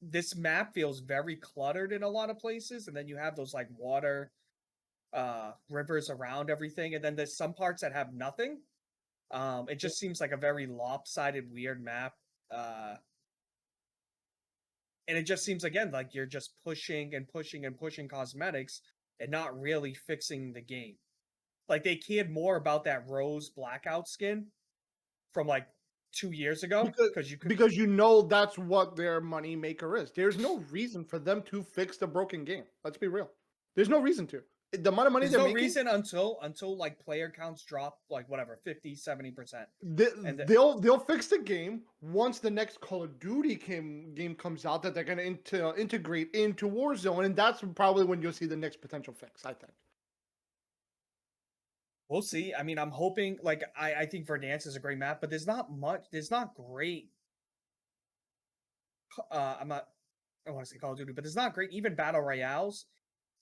This map feels very cluttered in a lot of places, and then you have those like water rivers around everything, and then there's some parts that have nothing. It just seems like a very lopsided, weird map. And it just seems again like you're just pushing and pushing and pushing cosmetics and not really fixing the game. Like they cared more about that rose blackout skin from like 2 years ago because you know that's what their money maker is. There's no reason for them to fix the broken game. Let's be real. There's no reason to. The amount of money There's they're no making, reason until like player counts drop like whatever 50-70%. they'll fix the game once the next Call of Duty game comes out that they're going to integrate into Warzone, and that's probably when you'll see the next potential fix, I think. We'll see. I mean, I'm hoping like I think Verdansk is a great map, but there's not great. I'm not. I want to say Call of Duty, but there's not great even battle royales,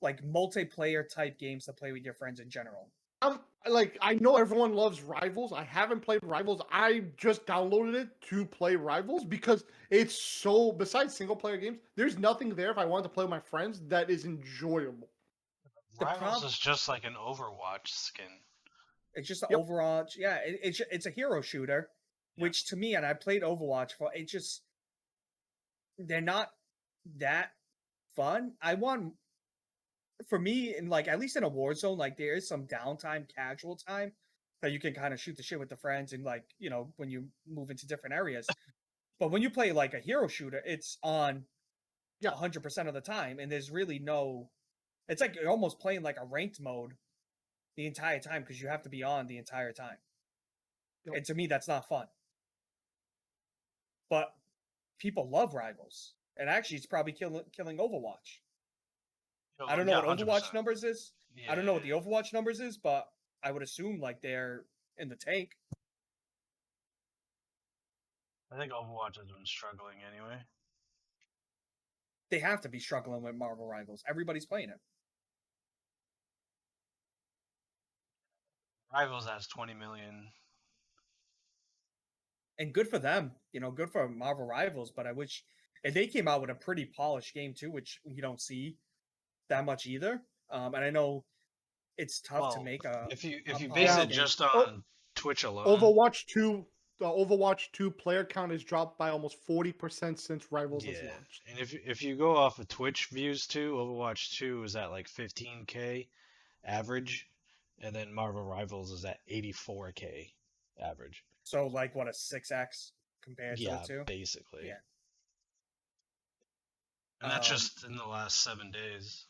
like multiplayer type games to play with your friends in general. I know everyone loves Rivals. I haven't played Rivals. I just downloaded it to play Rivals because it's so. Besides single player games, there's nothing there if I want to play with my friends that is enjoyable. Rivals is just like an Overwatch skin. It's just an Overwatch. Yeah, it's a hero shooter, which to me, and I played Overwatch for it. Just they're not that fun. I want for me, in like at least in a war zone, like there is some downtime, casual time that you can kind of shoot the shit with the friends and like when you move into different areas. But when you play like a hero shooter, it's on 100% of the time, and there's really no. It's like you're almost playing like a ranked mode the entire time because you have to be on the entire time. Yep. And to me, that's not fun. But people love Rivals, and actually, it's probably killing Overwatch. I don't know what Overwatch 100%. Numbers is. Yeah. I don't know what the Overwatch numbers is, but I would assume like they're in the tank. I think Overwatch has been struggling anyway. They have to be struggling with Marvel Rivals. Everybody's playing it. Rivals has 20 million. And good for them. Good for Marvel Rivals, but I wish and they came out with a pretty polished game too, which you don't see that much either. And I know it's tough to make a if you base it just on Twitch alone. Overwatch 2 the Overwatch 2 player count has dropped by almost 40% since Rivals has launched. And if you go off of Twitch views too, Overwatch 2 is at like 15K average, and then Marvel Rivals is at 84K average. So like what, a 6x compared to the two? Yeah, basically. Yeah. And that's just in the last 7 days.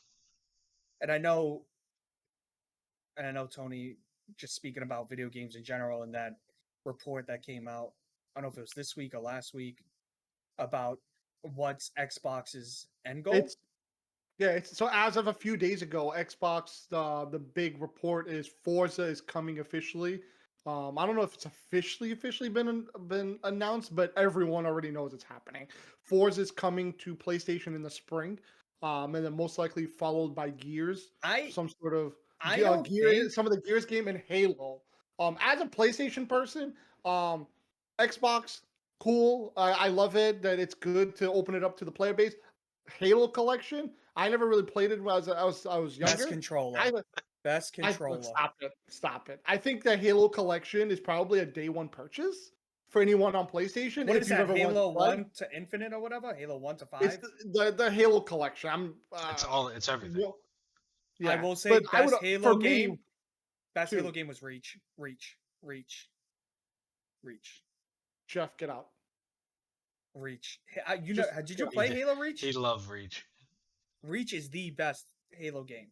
And I know Tony, just speaking about video games in general, and that report that came out, I don't know if it was this week or last week, about what's Xbox's end goal. So as of a few days ago, Xbox, the big report is Forza is coming officially. I don't know if it's officially been announced, but everyone already knows it's happening. Forza is coming to PlayStation in the spring, and then most likely followed by Gears. Some of the Gears game and Halo. As a PlayStation person, Xbox, cool. I love it that it's good to open it up to the player base. Halo collection, I never really played it when I was younger. Best controller. Stop it. I think the Halo collection is probably a day one purchase for anyone on PlayStation. What is that, Halo 1 to Infinite or whatever? Halo 1 to 5? It's the Halo collection. It's everything. Yeah, I will say best Halo game was Reach. Jeff, get out. Reach. Did you play Halo Reach? He loved Reach. Reach is the best Halo game.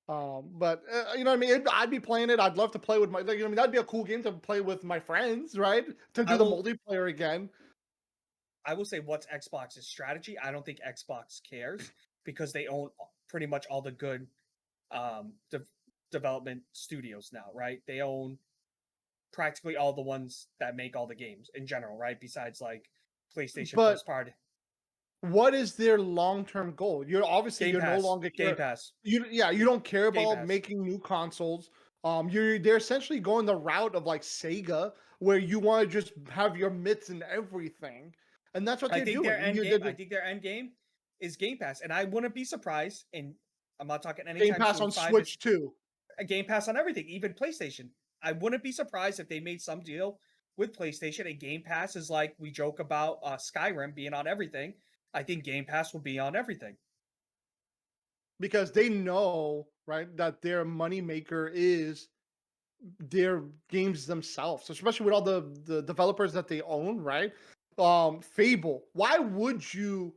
But you know what I mean? I'd be playing it. I'd love to play with my. That'd be a cool game to play with my friends, right? To do the multiplayer again. I will say, what's Xbox's strategy? I don't think Xbox cares because they own pretty much all the good development studios now, right? They own practically all the ones that make all the games in general, right? Besides like PlayStation first party. What is their long-term goal? You're no longer Game Pass. You don't care about making new consoles. They're essentially going the route of like Sega, where you want to just have your mitts and everything, and that's what they're doing. I think their end game is Game Pass, and I wouldn't be surprised. And I'm not talking anytime Game Pass on Switch too. A Game Pass on everything, even PlayStation. I wouldn't be surprised if they made some deal with PlayStation. And Game Pass is like we joke about Skyrim being on everything. I think Game Pass will be on everything. Because they know, right, that their moneymaker is their games themselves, especially with all the developers that they own, right? Fable. Why would you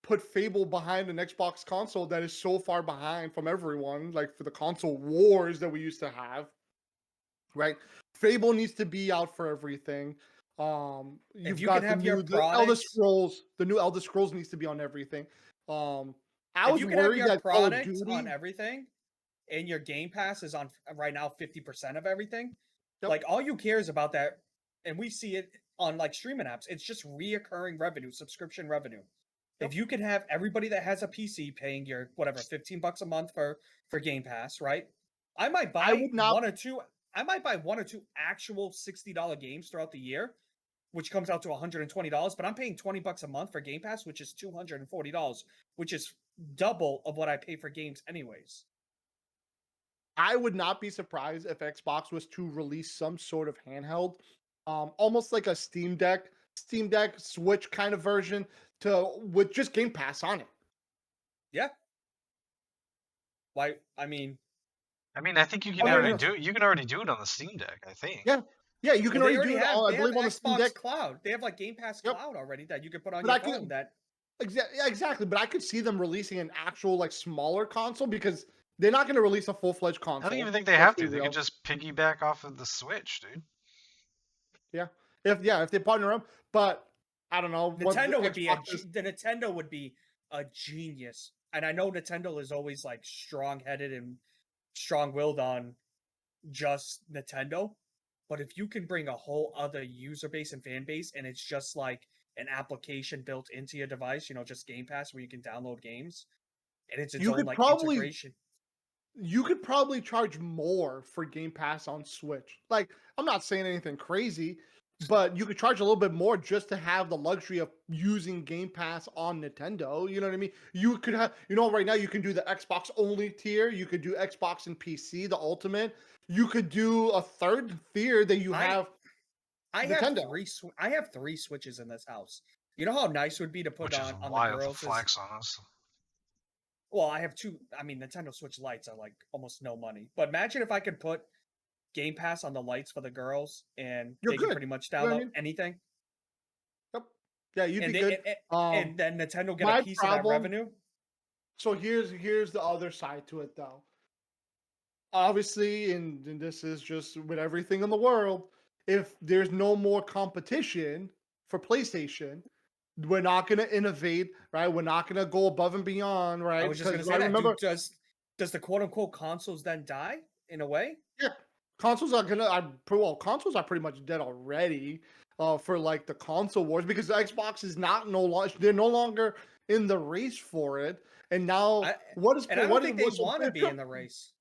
put Fable behind an Xbox console that is so far behind from everyone, like for the console wars that we used to have, right? Fable needs to be out for everything. You've you got can have your the Elder products, Scrolls. The new Elder Scrolls needs to be on everything. I if was you can have worried your that Call of product on Duty. everything, and your Game Pass is on right now 50% of everything, Yep. like all you care is about that, and we see it on like streaming apps. It's just reoccurring revenue, subscription revenue. Yep. If you can have everybody that has a PC paying your whatever $15 a month for Game Pass, right? I might buy I would not. one or two. I might buy one or two actual $60 games throughout the year, which comes out to $120. But I'm paying $20 a month for Game Pass, which is $240, which is double of what I pay for games anyways. I would not be surprised if Xbox was to release some sort of handheld, almost like a Steam Deck, Switch kind of version with just Game Pass on it. Yeah. Why? I mean, I think you can already do it. You can already do it on the Steam Deck. I think. Yeah, you can already do it. I they believe have on the Steam Xbox Deck Cloud. They have like Game Pass Cloud already that you can put on But your phone. Exactly. But I could see them releasing an actual like smaller console because they're not going to release a full-fledged console. I don't even think they have to. They can just piggyback off of the Switch, dude. Yeah. If they partner up, but I don't know. Nintendo would be a genius, and I know Nintendo is always like strong-headed and strong-willed on just Nintendo, but if you can bring a whole other user base and fan base, and it's just like an application built into your device, just Game Pass where you can download games, and it's its own like integration. You could probably charge more for Game Pass on Switch. Like, I'm not saying anything crazy, but you could charge a little bit more just to have the luxury of using Game Pass on Nintendo. You know what I mean? You could have, right now you can do the Xbox only tier. You could do Xbox and PC, the ultimate. You could do a third tier that you have. I have three Switches in this house. You know how nice it would be to put on the girls? Flex on us. Well, I have two. I mean, Nintendo Switch Lites are like almost no money. But imagine if I could put Game Pass on the lights for the girls, and they can pretty much download anything. Yep. Yeah, you'd be good. And then Nintendo get a piece of that revenue. So here's the other side to it, though. Obviously, and this is just with everything in the world, if there's no more competition for PlayStation, we're not going to innovate, right? We're not going to go above and beyond, right? I was just going to say that. Does the quote unquote consoles then die in a way? Yeah, consoles are consoles are pretty much dead already. For like the console wars, because the Xbox is they're no longer in the race for it. And now I don't think they want to be in the race.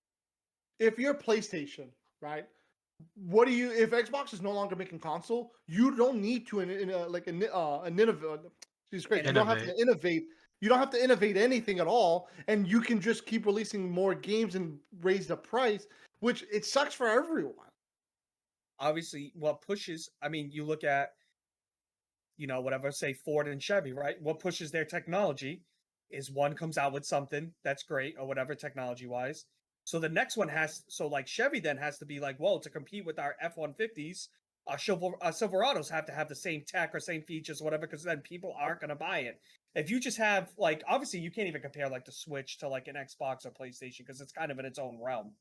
If you're PlayStation, right? If Xbox is no longer making console, you don't need to innovate. You don't have to innovate. You don't have to innovate anything at all, and you can just keep releasing more games and raise the price, which it sucks for everyone. Obviously, what pushes, I mean, you look at, whatever, say Ford and Chevy, right? What pushes their technology is one comes out with something that's great or whatever technology-wise. So the next one like Chevy then has to be like, whoa, to compete with our F-150s, Silverados have to have the same tech or same features, whatever, because then people aren't going to buy it. If you just have, like, obviously you can't even compare like the Switch to like an Xbox or PlayStation because it's kind of in its own realm.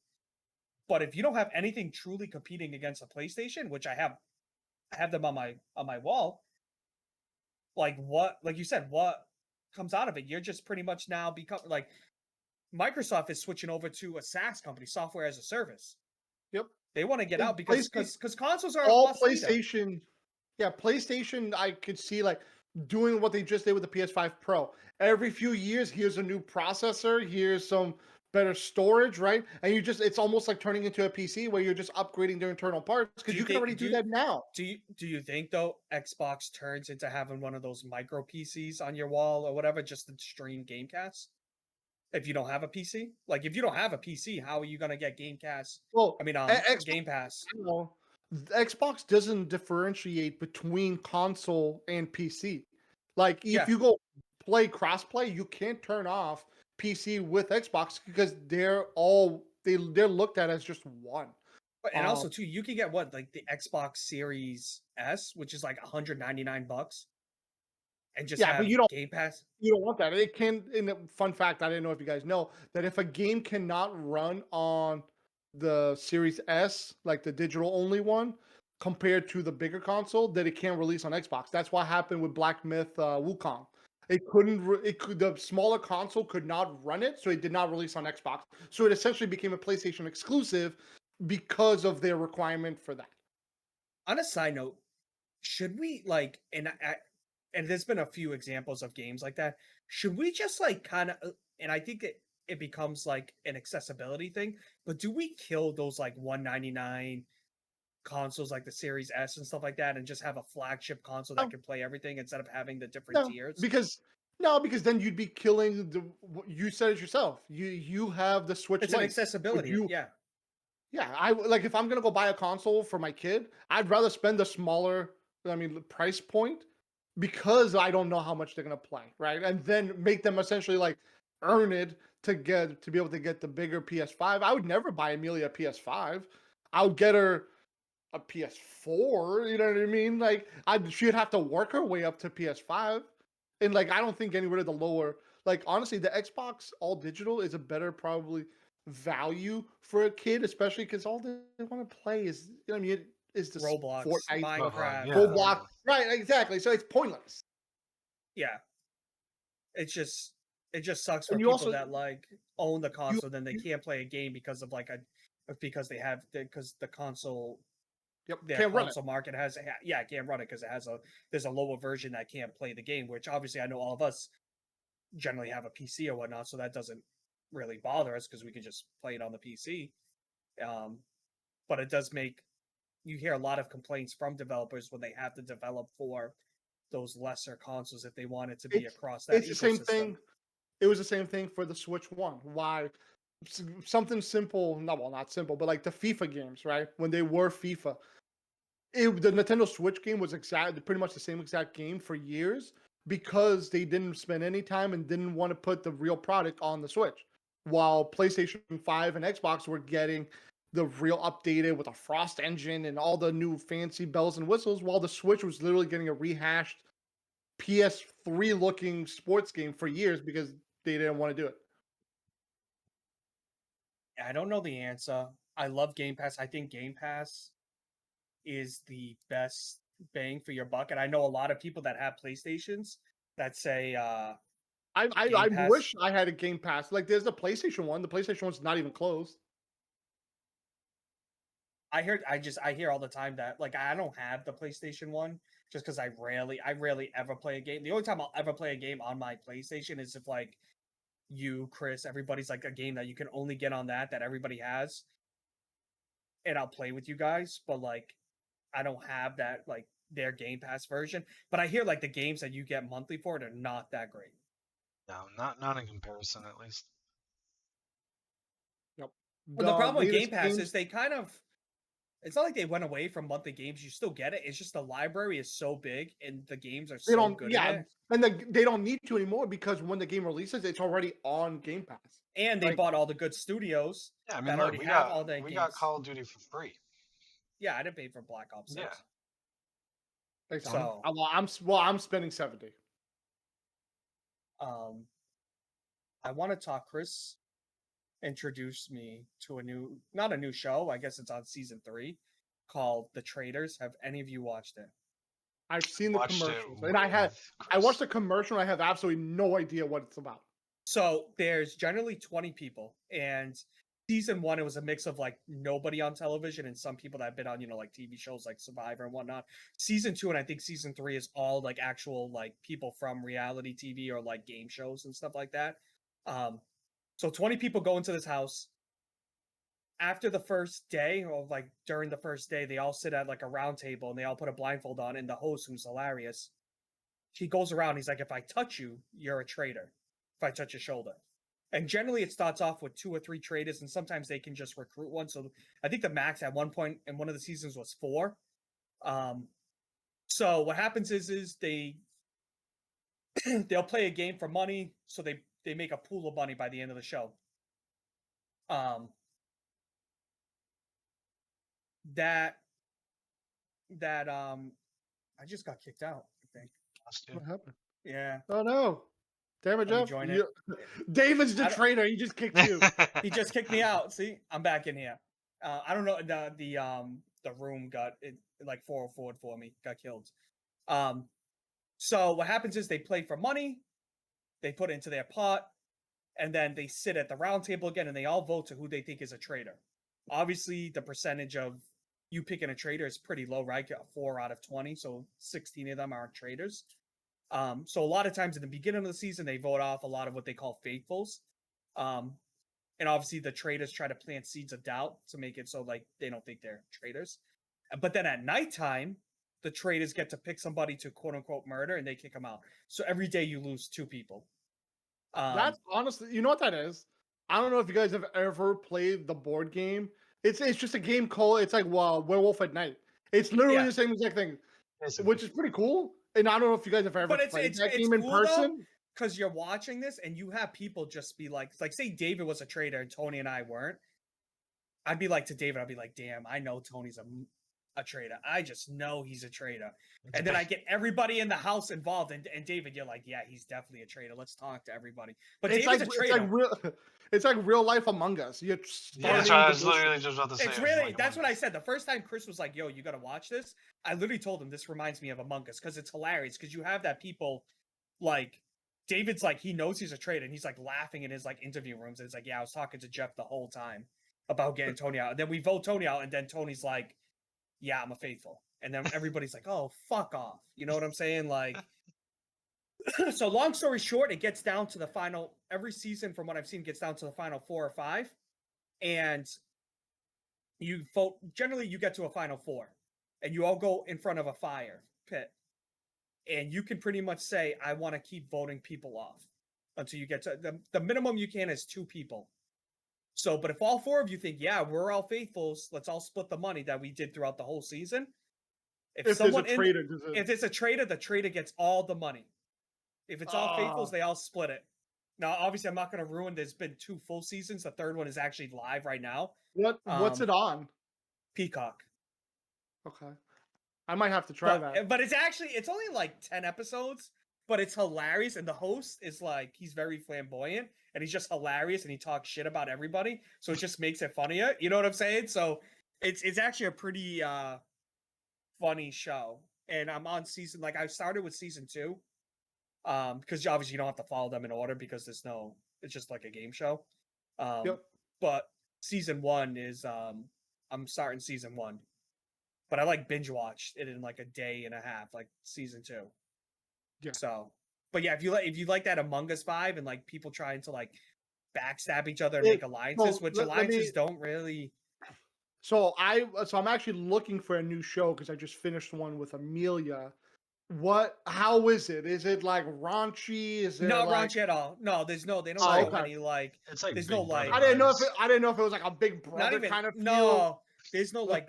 But if you don't have anything truly competing against a PlayStation, which I have them on my wall, like you said, what comes out of it? You're just pretty much now become like Microsoft is switching over to a SaaS company, software as a service. Yep. They want to get out because consoles are all PlayStation. Leader. Yeah, PlayStation I could see like doing what they just did with the PS5 Pro. Every few years, here's a new processor, here's some better storage, right? And it's almost like turning into a PC where you're just upgrading their internal parts because you can already do that now. Do you think though Xbox turns into having one of those micro PCs on your wall or whatever just to stream Gamecasts? If you don't have a PC, like if you don't have a PC, how are you gonna get Gamecast? Well, Game Pass. Xbox doesn't differentiate between console and PC. Like if you go play crossplay, you can't turn off PC with Xbox because they're looked at as just one. And also too, you can get like the Xbox Series S, which is like $199, and just Yeah, but have you don't Game Pass. want that. It can. In a fun fact, I didn't know if you guys know that if a game cannot run on the Series S, like the digital only one, compared to the bigger console, that it can't release on Xbox. That's what happened with Black Myth Wukong. It couldn't. The smaller console could not run it, so it did not release on Xbox. So it essentially became a PlayStation exclusive because of their requirement for that. On a side note, should we like and there's been a few examples of games like that. Should we just like kind of and I think it becomes like an accessibility thing, but do we kill those like 199 consoles like the Series S and stuff like that and just have a flagship console that No, can play everything instead of having the different no, tiers? because because then you'd be killing the. You said it yourself. You have the Switch It's an Lite. accessibility, yeah. Yeah, I like if I'm gonna go buy a console for my kid, I'd rather spend the smaller, price point because I don't know how much they're gonna play, right? And then make them essentially like earn it to be able to get the bigger PS5. I would never buy Amelia a PS5. I would get her a PS4. You know what I mean? Like she'd have to work her way up to PS5, and like I don't think anywhere to the lower. Like honestly, the Xbox all digital is a better probably value for a kid, especially because all they want to play is is the Roblox, Fortnite, Minecraft, Yeah. Roblox, right? Exactly. So it's pointless. yeah. It just sucks for And people that like own the console, then they you can't play a game because of like because they have because the console their can't run it. console market has it can't run it because there's a lower version that can't play the game, which obviously I know all of us generally have a PC or whatnot, so that doesn't really bother us because we can just play it on the PC. But it does make you hear a lot of complaints from developers when they have to develop for those lesser consoles if they want it to be It's across that the same ecosystem. thing. It was the same thing for the Switch One. Why? Something simple, not simple, but like the FIFA games, right? When they were FIFA, the Nintendo Switch game was pretty much the same exact game for years because they didn't spend any time and didn't want to put the real product on the Switch. While PlayStation 5 and Xbox were getting the real updated with a Frost engine and all the new fancy bells and whistles, while the Switch was literally getting a rehashed PS3 looking sports game for years because they didn't want to do it. I don't know the answer. I love Game Pass. I think Game Pass is the best bang for your buck. And I know a lot of people that have PlayStations that say I wish I had a Game Pass. Like there's the PlayStation one. The PlayStation one's not even closed. I hear all the time that like I don't have the PlayStation 1 just because I rarely ever play a game. The only time I'll ever play a game on my PlayStation is if like you, Chris, everybody's like a game that you can only get on that everybody has. And I'll play with you guys, but like I don't have that like their Game Pass version. But I hear like the games that you get monthly for it are not that great. No, not in comparison, at least. Yep. Well, the problem with Game latest Pass games, is they kind of it's not like they went away from monthly games. You still get it. It's just the library is so big and the games are they so don't. good Yeah, at it. and they don't need to anymore because when the game releases, it's already on Game Pass. And they bought all the good studios Yeah, I mean, that look, already we have got all their we games. got Call of Duty for free. Yeah, I didn't pay for Black Ops 6. Yeah. So I'm spending 70. I want to talk. Chris introduced me to not a new show. I guess it's on season 3 called The Traders. Have any of you watched it? I've seen the Watched it commercials, and with I watched Chris. the commercial. And I have absolutely no idea what it's about. So there's generally 20 people, and season 1 it was a mix of like nobody on television and some people that have been on like TV shows like Survivor and whatnot. Season 2 and I think season 3 is all like actual like people from reality TV or like game shows and stuff like that. So 20 people go into this house. After the first day, or like during the first day, they all sit at like a round table and they all put a blindfold on. And the host, who's hilarious, he goes around. He's like, "If I touch you, you're a traitor. If I touch your shoulder." And generally, it starts off with 2 or 3 traders, and sometimes they can just recruit one. So I think the max at one point in one of the seasons was 4. So what happens is they they'll play a game for money. So they make a pool of money by the end of the show. That I just got kicked out, I think. What happened? Yeah. Oh no. Damn it, Let me Jeff. join it. David's the I don't- traitor. He just kicked you. He just kicked me out. See, I'm back in here. I don't know. The room got it like 404 for me. Got killed. So what happens is they play for money. They put it into their pot, and then they sit at the round table again, and they all vote to who they think is a traitor. Obviously, the percentage of you picking a traitor is pretty low, right? 4 out of 20, so 16 of them aren't traitors. So a lot of times in the beginning of the season, they vote off a lot of what they call faithfuls. And obviously the traitors try to plant seeds of doubt to make it so like they don't think they're traitors. But then at nighttime, the traitors get to pick somebody to quote unquote murder and they kick them out. So every day you lose 2 people. That's honestly, you know what that is? I don't know if you guys have ever played the board game. It's just a game called, it's like Werewolf at Night. It's literally the same exact thing, which is pretty cool. And I don't know if you guys have ever played that game in person. Because you're watching this and you have people just be like say David was a traitor and Tony and I weren't. I'd be like to David, I'd be like, damn, I know Tony's a traitor. I just know he's a traitor. And then I get everybody in the house involved. And David, you're like, yeah, he's definitely a traitor. Let's talk to everybody. But it's David's like, a traitor. It's like real life Among Us. Yeah, that's what I was literally just about to say. It's really, that's what I said. The first time Chris was like, yo, you got to watch this. I literally told him this reminds me of Among Us because it's hilarious. Because you have that people like, David's like, he knows he's a traitor and he's like laughing in his like interview rooms. And it's like, yeah, I was talking to Jeff the whole time about getting Tony out. And then we vote Tony out. And then Tony's like, yeah, I'm a faithful. And then everybody's like, oh, fuck off. You know what I'm saying? Like, so long story short, it gets down to the final, every season from what I've seen gets down to the final 4 or 5. And you vote, generally you get to a final 4 and you all go in front of a fire pit. And you can pretty much say, I want to keep voting people off until you get to the minimum you can is 2 people. So, but if all 4 of you think, yeah, we're all faithfuls, let's all split the money that we did throughout the whole season. If someone there's a traitor, if it's a traitor, the traitor gets all the money. If it's all faithfuls, they all split it. Now, obviously, I'm not going to ruin. There's been 2 full seasons. The third one is actually live right now. What's it on? Peacock. Okay. I might have to try that. But it's only like 10 episodes, but it's hilarious. And the host is like, he's very flamboyant and he's just hilarious and he talks shit about everybody. So it just makes it funnier. You know what I'm saying? So it's actually a pretty funny show. And I'm on season, like I started with season 2. Because obviously you don't have to follow them in order because it's just like a game show. But season 1 is, I'm starting season 1. But I like binge watched it in like a day and a half, like season 2. Yeah. So, but yeah, if you like that Among Us vibe and like people trying to like backstab each other and make alliances, which alliances don't really. So I'm actually looking for a new show because I just finished one with Amelia. How is it? Is it like raunchy? Is it not like... raunchy at all? No, they don't show any like. It's like there's no like. I didn't know if it was like a Big Brother kind of feel. No, there's no like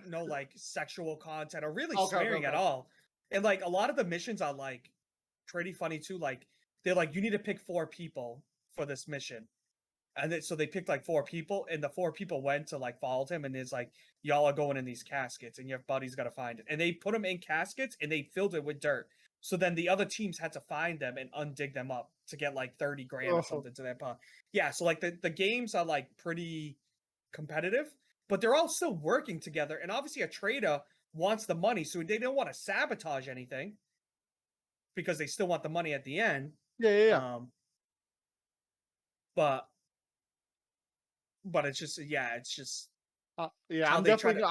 sexual content or really swearing at all. And like a lot of the missions are like pretty funny too. Like they're like, you need to pick 4 people for this mission. And so they picked like 4 people, and the 4 people went to like followed him, and it's like, y'all are going in these caskets, and your buddy's got to find it. And they put them in caskets, and they filled it with dirt. So then the other teams had to find them and undig them up to get like 30 grand or something to their pot. Yeah, so like the games are like pretty competitive, but they're all still working together. And obviously a trader wants the money, so they don't want to sabotage anything because they still want the money at the end. Yeah. But it's just, it's just. I'm definitely.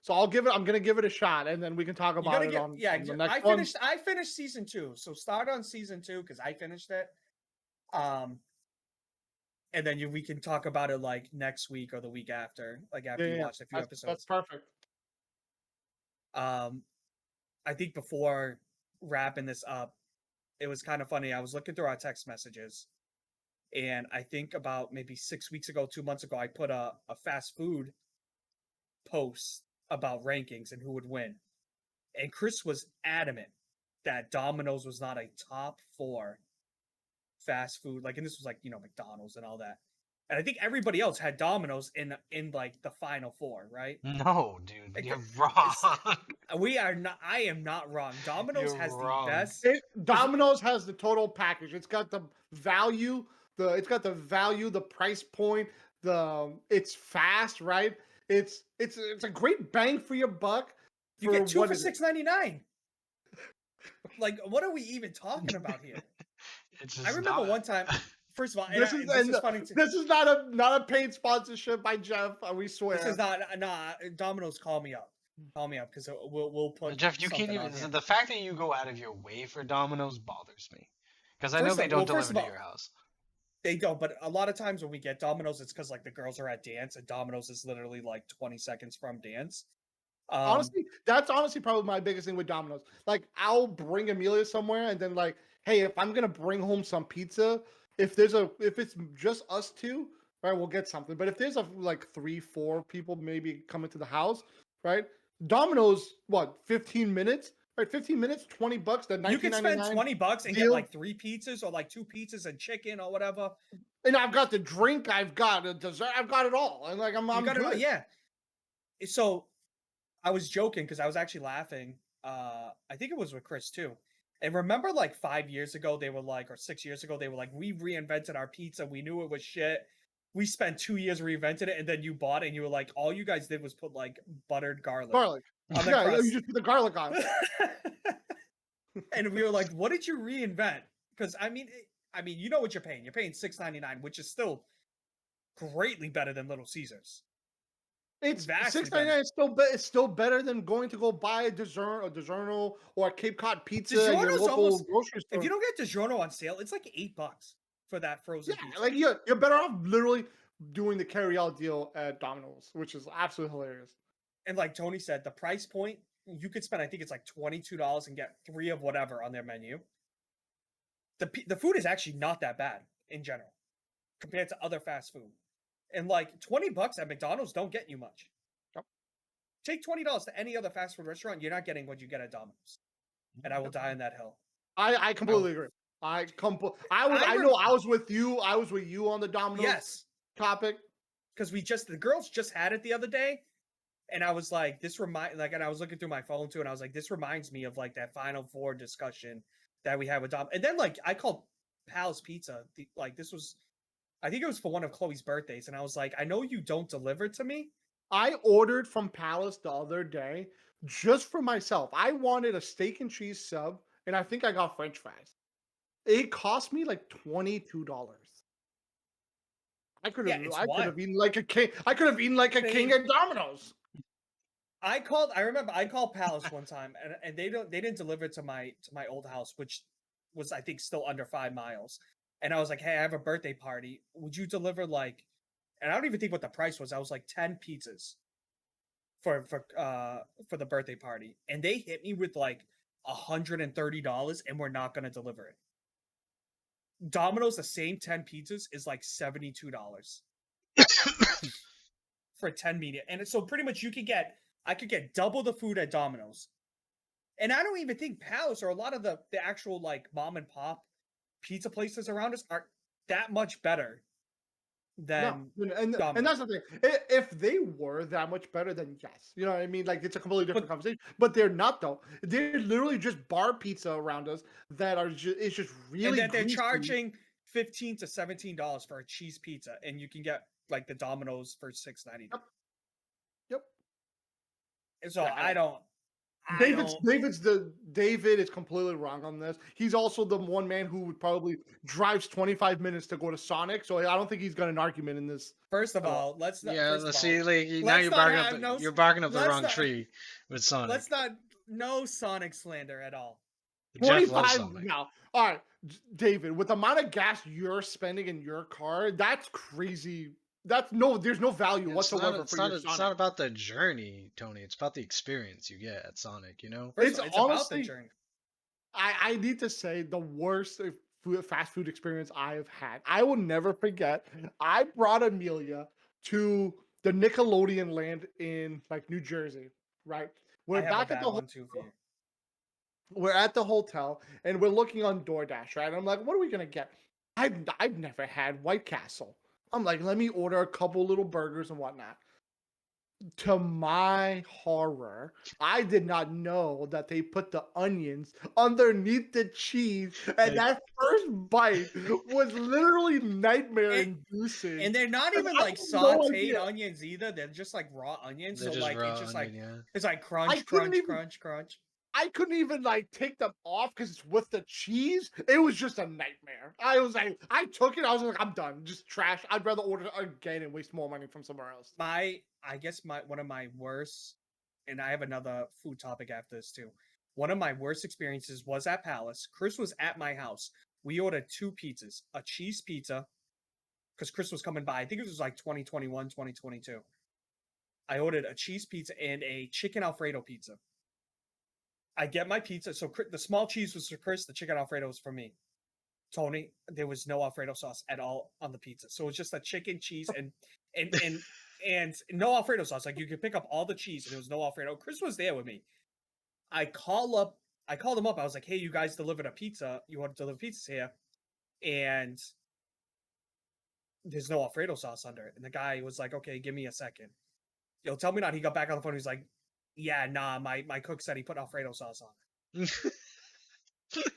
So I'm gonna give it a shot, and then we can talk about it on the next one. I finished season 2, so start on season 2 because I finished it. And then we can talk about it like next week or the week after, like after you watch a few episodes. That's perfect. I think before wrapping this up, it was kind of funny. I was looking through our text messages. And I think about maybe 6 weeks ago, 2 months ago, I put a fast food post about rankings and who would win. And Chris was adamant that Domino's was not a top 4 fast food. Like, and this was like, McDonald's and all that. And I think everybody else had Domino's in like the final 4, right? No, dude, Like, you're wrong. we are not. I am not wrong. Domino's You're has wrong. the best. Domino's has the total package. It's got the value, the price point, it's fast, right? It's a great bang for your buck. You get 2 for $6.99. Like, what are we even talking about here? It's just I remember not. one time. First of all, This is funny. This is not a paid sponsorship by Jeff. We swear. This is not. Nah, Domino's, call me up. Call me up because we'll put. Jeff, you can't even. The fact that you go out of your way for Domino's bothers me, because I know they don't deliver to your house. They don't, but a lot of times when we get Domino's, it's because like the girls are at dance, and Domino's is literally like 20 seconds from dance. Honestly, that's probably my biggest thing with Domino's. Like, I'll bring Amelia somewhere, and then like, hey, if I'm gonna bring home some pizza, if it's just us two, right, we'll get something. But if there's like 3-4 people maybe coming to the house, right? Domino's, what, 15 minutes? Right, 15 minutes, $20. That you can spend $20 and get like 3 pizzas or like 2 pizzas and chicken or whatever. And I've got the drink, I've got a dessert, I've got it all. And like I'm good. Yeah. So I was joking because I was actually laughing. I think it was with Chris too. And remember, like 5 years ago, they were like, or 6 years ago, they were like, we reinvented our pizza. We knew it was shit. We spent 2 years reinventing it, and then you bought it, and you were like, all you guys did was put like buttered garlic. Yeah, you just put the garlic on. And we were like, what did you reinvent? Because I mean, you know what you're paying. You're paying $6.99, which is still greatly better than Little Caesars. It's $6.99. It's still better than going to go buy a DiGiorno or a Cape Cod pizza at your local grocery store. If you don't get DiGiorno on sale, it's like $8 for that frozen pizza. Like you're better off literally doing the carry-out deal at Domino's, which is absolutely hilarious. And like Tony said, the price point, you could spend, I think it's like $22 and get 3 of whatever on their menu. The food is actually not that bad in general compared to other fast food. And like $20 at McDonald's don't get you much. Yep. Take $20 to any other fast food restaurant, you're not getting what you get at Domino's. And I will die on that hill. I completely agree. I was with you. I was with you on the Domino's topic. Because the girls just had it the other day. And I was like, and I was looking through my phone too, and I was like, this reminds me of like that Final Four discussion that we had with Dom. And then like I called Pal's Pizza. I think it was for one of Chloe's birthdays, and I was like, I know you don't deliver to me. I ordered from Palace the other day just for myself. I wanted a steak and cheese sub, and I think I got French fries. It cost me like $22. I could have eaten like a king. I could have eaten like a king at Domino's. I remember I called Palace one time, and they didn't deliver to my old house, which was I think still under 5 miles. And I was like, hey, I have a birthday party. Would you deliver like, and I don't even think what the price was. I was like 10 pizzas for the birthday party. And they hit me with like $130 and we're not going to deliver it. Domino's, the same 10 pizzas is like $72 for 10 media. And so pretty much I could get double the food at Domino's. And I don't even think Palace or a lot of the actual like mom and pop pizza places around us are that much better than and that's the thing. If they were that much better, then yes, you know what I mean. Like it's a completely different conversation. But they're not though. They're literally just bar pizza around us that are it's just really. And then they're charging $15 to $17 for a cheese pizza, and you can get like the Domino's for $6.99. Yep. And so I don't. David is completely wrong on this. He's also the one man who would probably drives 25 minutes to go to Sonic, so I don't think he's got an argument in this. First of all, let's not. Yeah, let's see. Like now you're barking up the wrong tree with Sonic. Let's not no Sonic slander at all. 25 now. All right, David, with the amount of gas you're spending in your car, that's crazy. There's no value whatsoever for your Sonic. It's not about the journey, Tony. It's about the experience you get at Sonic, you know? It's honestly, about the journey. I need to say the worst fast food experience I have had. I will never forget. I brought Amelia to the Nickelodeon land in like New Jersey, right? We're back at the hotel. We're at the hotel and we're looking on DoorDash, right? I'm like, what are we gonna get? I've never had White Castle. I'm like, let me order a couple little burgers and whatnot. To my horror, I did not know that they put the onions underneath the cheese, and that first bite was literally nightmare-inducing. And they're not And even I like had no sauteed idea. onions either. They're just like raw onions. They're So just like it's raw just onion, like yeah. it's like I crunch, couldn't crunch, even crunch, crunch. I couldn't even like take them off because it's with the cheese. It was just a nightmare. I was like, I took it. I was like, I'm done. Just trash. I'd rather order again and waste more money from somewhere else. I guess one of my worst, and I have another food topic after this too. One of my worst experiences was at Palace. Chris was at my house. We ordered 2 pizzas, a cheese pizza, because Chris was coming by. I think it was like 2021, 2022. I ordered a cheese pizza and a chicken Alfredo pizza. I get my pizza. So the small cheese was for Chris. The chicken Alfredo was for me. Tony, there was no Alfredo sauce at all on the pizza. So it's just a chicken, cheese, and no Alfredo sauce. Like you could pick up all the cheese and there was no Alfredo. Chris was there with me. I called him up. I was like, hey, you guys delivered a pizza. You want to deliver pizzas here? And there's no Alfredo sauce under it. And the guy was like, okay, give me a second. Yo, tell me not. He got back on the phone. He's like, yeah, nah, my cook said he put Alfredo sauce on it.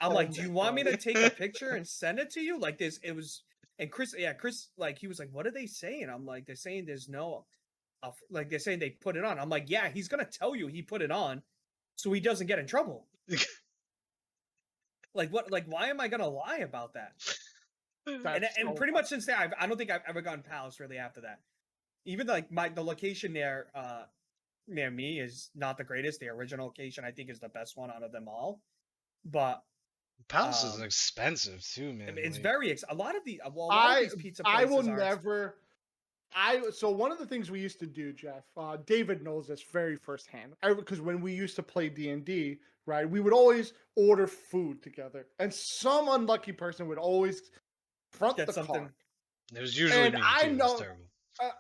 I'm like, do you want me to take a picture and send it to you? Like this, it was, and Chris, like he was like, what are they saying? I'm like, they're saying there's no, like they're saying they put it on. I'm like, yeah, he's gonna tell you he put it on, so he doesn't get in trouble. Like what? Like why am I gonna lie about that? And pretty much since then, I don't think I've ever gone Palace really after that. Even like the location there near me is not the greatest. The original location I think is the best one out of them all, but. Palace is expensive too, man. It's like, very a lot of these pizza places I will are never. So one of the things we used to do, Jeff, David knows this very firsthand, because when we used to play D&D, right, we would always order food together, and some unlucky person would always front get the something. cart. it was usually me too. It was terrible.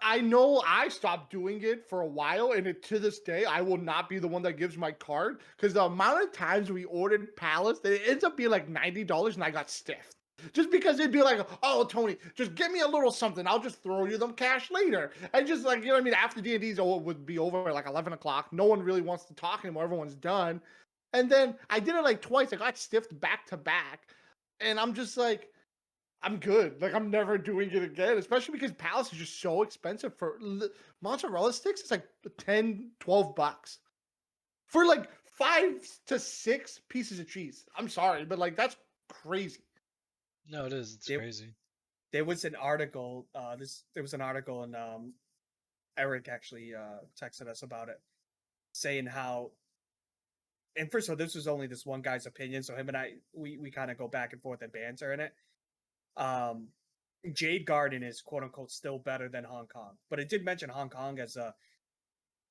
I know I stopped doing it for a while, and to this day, I will not be the one that gives my card, because the amount of times we ordered Palace, it ends up being like $90, and I got stiffed. Just because it'd be like, oh, Tony, just give me a little something. I'll just throw you them cash later. And just like, you know what I mean? After D&D's would be over at like 11 o'clock. No one really wants to talk anymore. Everyone's done. And then I did it like twice. I got stiffed back to back. And I'm just like, I'm good. Like, I'm never doing it again, especially because Palace is just so expensive for mozzarella sticks. It's like 10, 12 bucks for like 5 to 6 pieces of cheese. I'm sorry, but like, that's crazy. No, it is. It's crazy. There was an article. There was an article, and Eric actually texted us about it, saying how. And first of all, this was only this one guy's opinion, so him and I, we kind of go back and forth and banter in it. Jade Garden is quote unquote still better than Hong Kong, but it did mention Hong Kong as a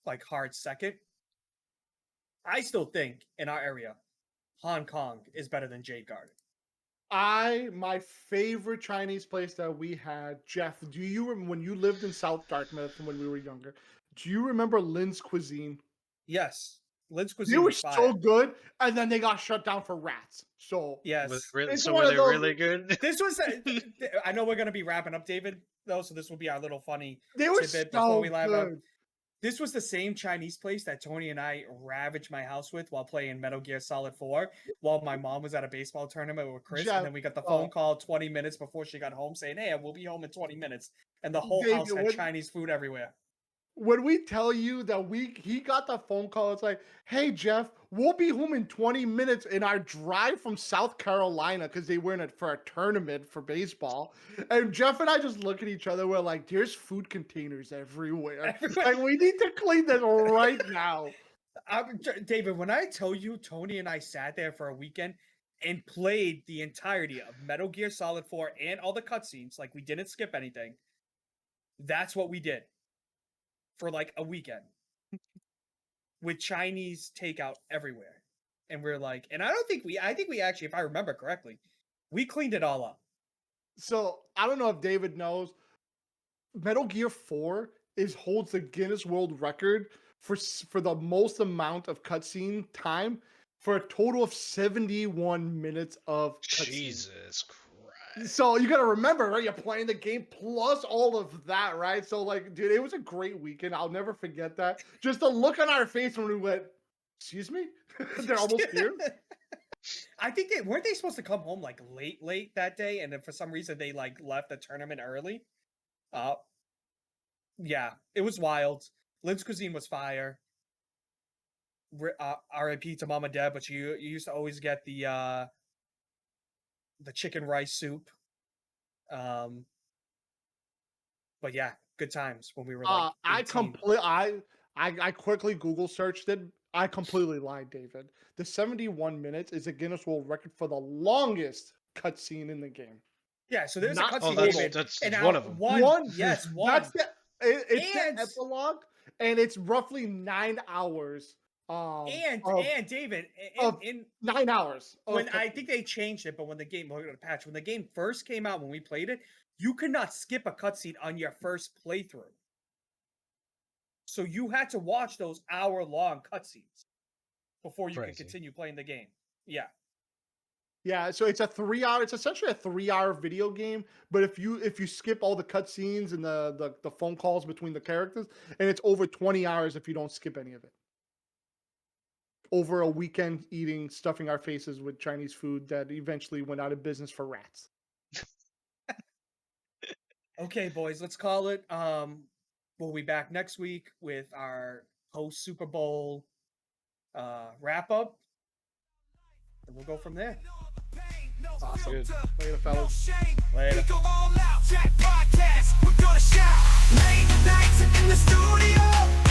like hard second. I still think in our area, Hong Kong is better than Jade Garden. My favorite Chinese place that we had, Jeff, do you remember when you lived in South Dartmouth when we were younger? Do you remember Lynn's Cuisine? Yes. Lynn's Cuisine. They were so good, and then they got shut down for rats. So yes. Were they really good? This was I know we're gonna be wrapping up, David, though, so this will be our little funny they were so before we live good. up. This was the same Chinese place that Tony and I ravaged my house with while playing Metal Gear Solid 4 while my mom was at a baseball tournament with Chris. Jeff, and then we got the phone call 20 minutes before she got home saying, hey, we'll be home in 20 minutes. And the whole house had Chinese food everywhere. When we tell you that he got the phone call, it's like, hey, Jeff, we'll be home in 20 minutes in our drive from South Carolina because they were in it for a tournament for baseball. And Jeff and I just look at each other. We're like, there's food containers everywhere. Like, we need to clean this right now. David, when I tell you Tony and I sat there for a weekend and played the entirety of Metal Gear Solid 4 and all the cutscenes, like we didn't skip anything, that's what we did. For like a weekend with Chinese takeout everywhere. And we're like, and I think we actually, if I remember correctly, we cleaned it all up. So I don't know if David knows, Metal Gear 4 holds the Guinness World Record for the most amount of cutscene time for a total of 71 minutes of cutscene. Jesus Christ. So you got to remember, right? You're playing the game plus all of that, right? So like, dude, it was a great weekend. I'll never forget that. Just the look on our face when we went, "Excuse me," they're almost here. I think weren't they supposed to come home like late that day, and then for some reason they like left the tournament early. Yeah, it was wild. Lynn's cuisine was fire. R.I.P. to Mama Deb, but you used to always get the chicken rice soup. But yeah, good times when we were like 18. I quickly Google searched it. I completely lied, David. The 71 minutes is a Guinness World Record for the longest cutscene in the game. Yeah, so there's a cutscene. That's one of them. One. Yes, one. That's it's the epilogue, and it's roughly 9 hours. And David, in 9 hours. I think they changed it, but when the game first came out, when we played it, you could not skip a cutscene on your first playthrough. So you had to watch those hour-long cutscenes before you could continue playing the game. Yeah. Yeah, so it's essentially a 3-hour video game, but if you skip all the cutscenes and the phone calls between the characters, and it's over 20 hours if you don't skip any of it. Over a weekend stuffing our faces with Chinese food that eventually went out of business for rats. Okay, boys, let's call it. We'll be back next week with our post Super Bowl wrap up, and we'll go from there. Awesome. Good. Later, fellas. Later. We go all out, Jack podcast. We're gonna shout. Late nights in the studio.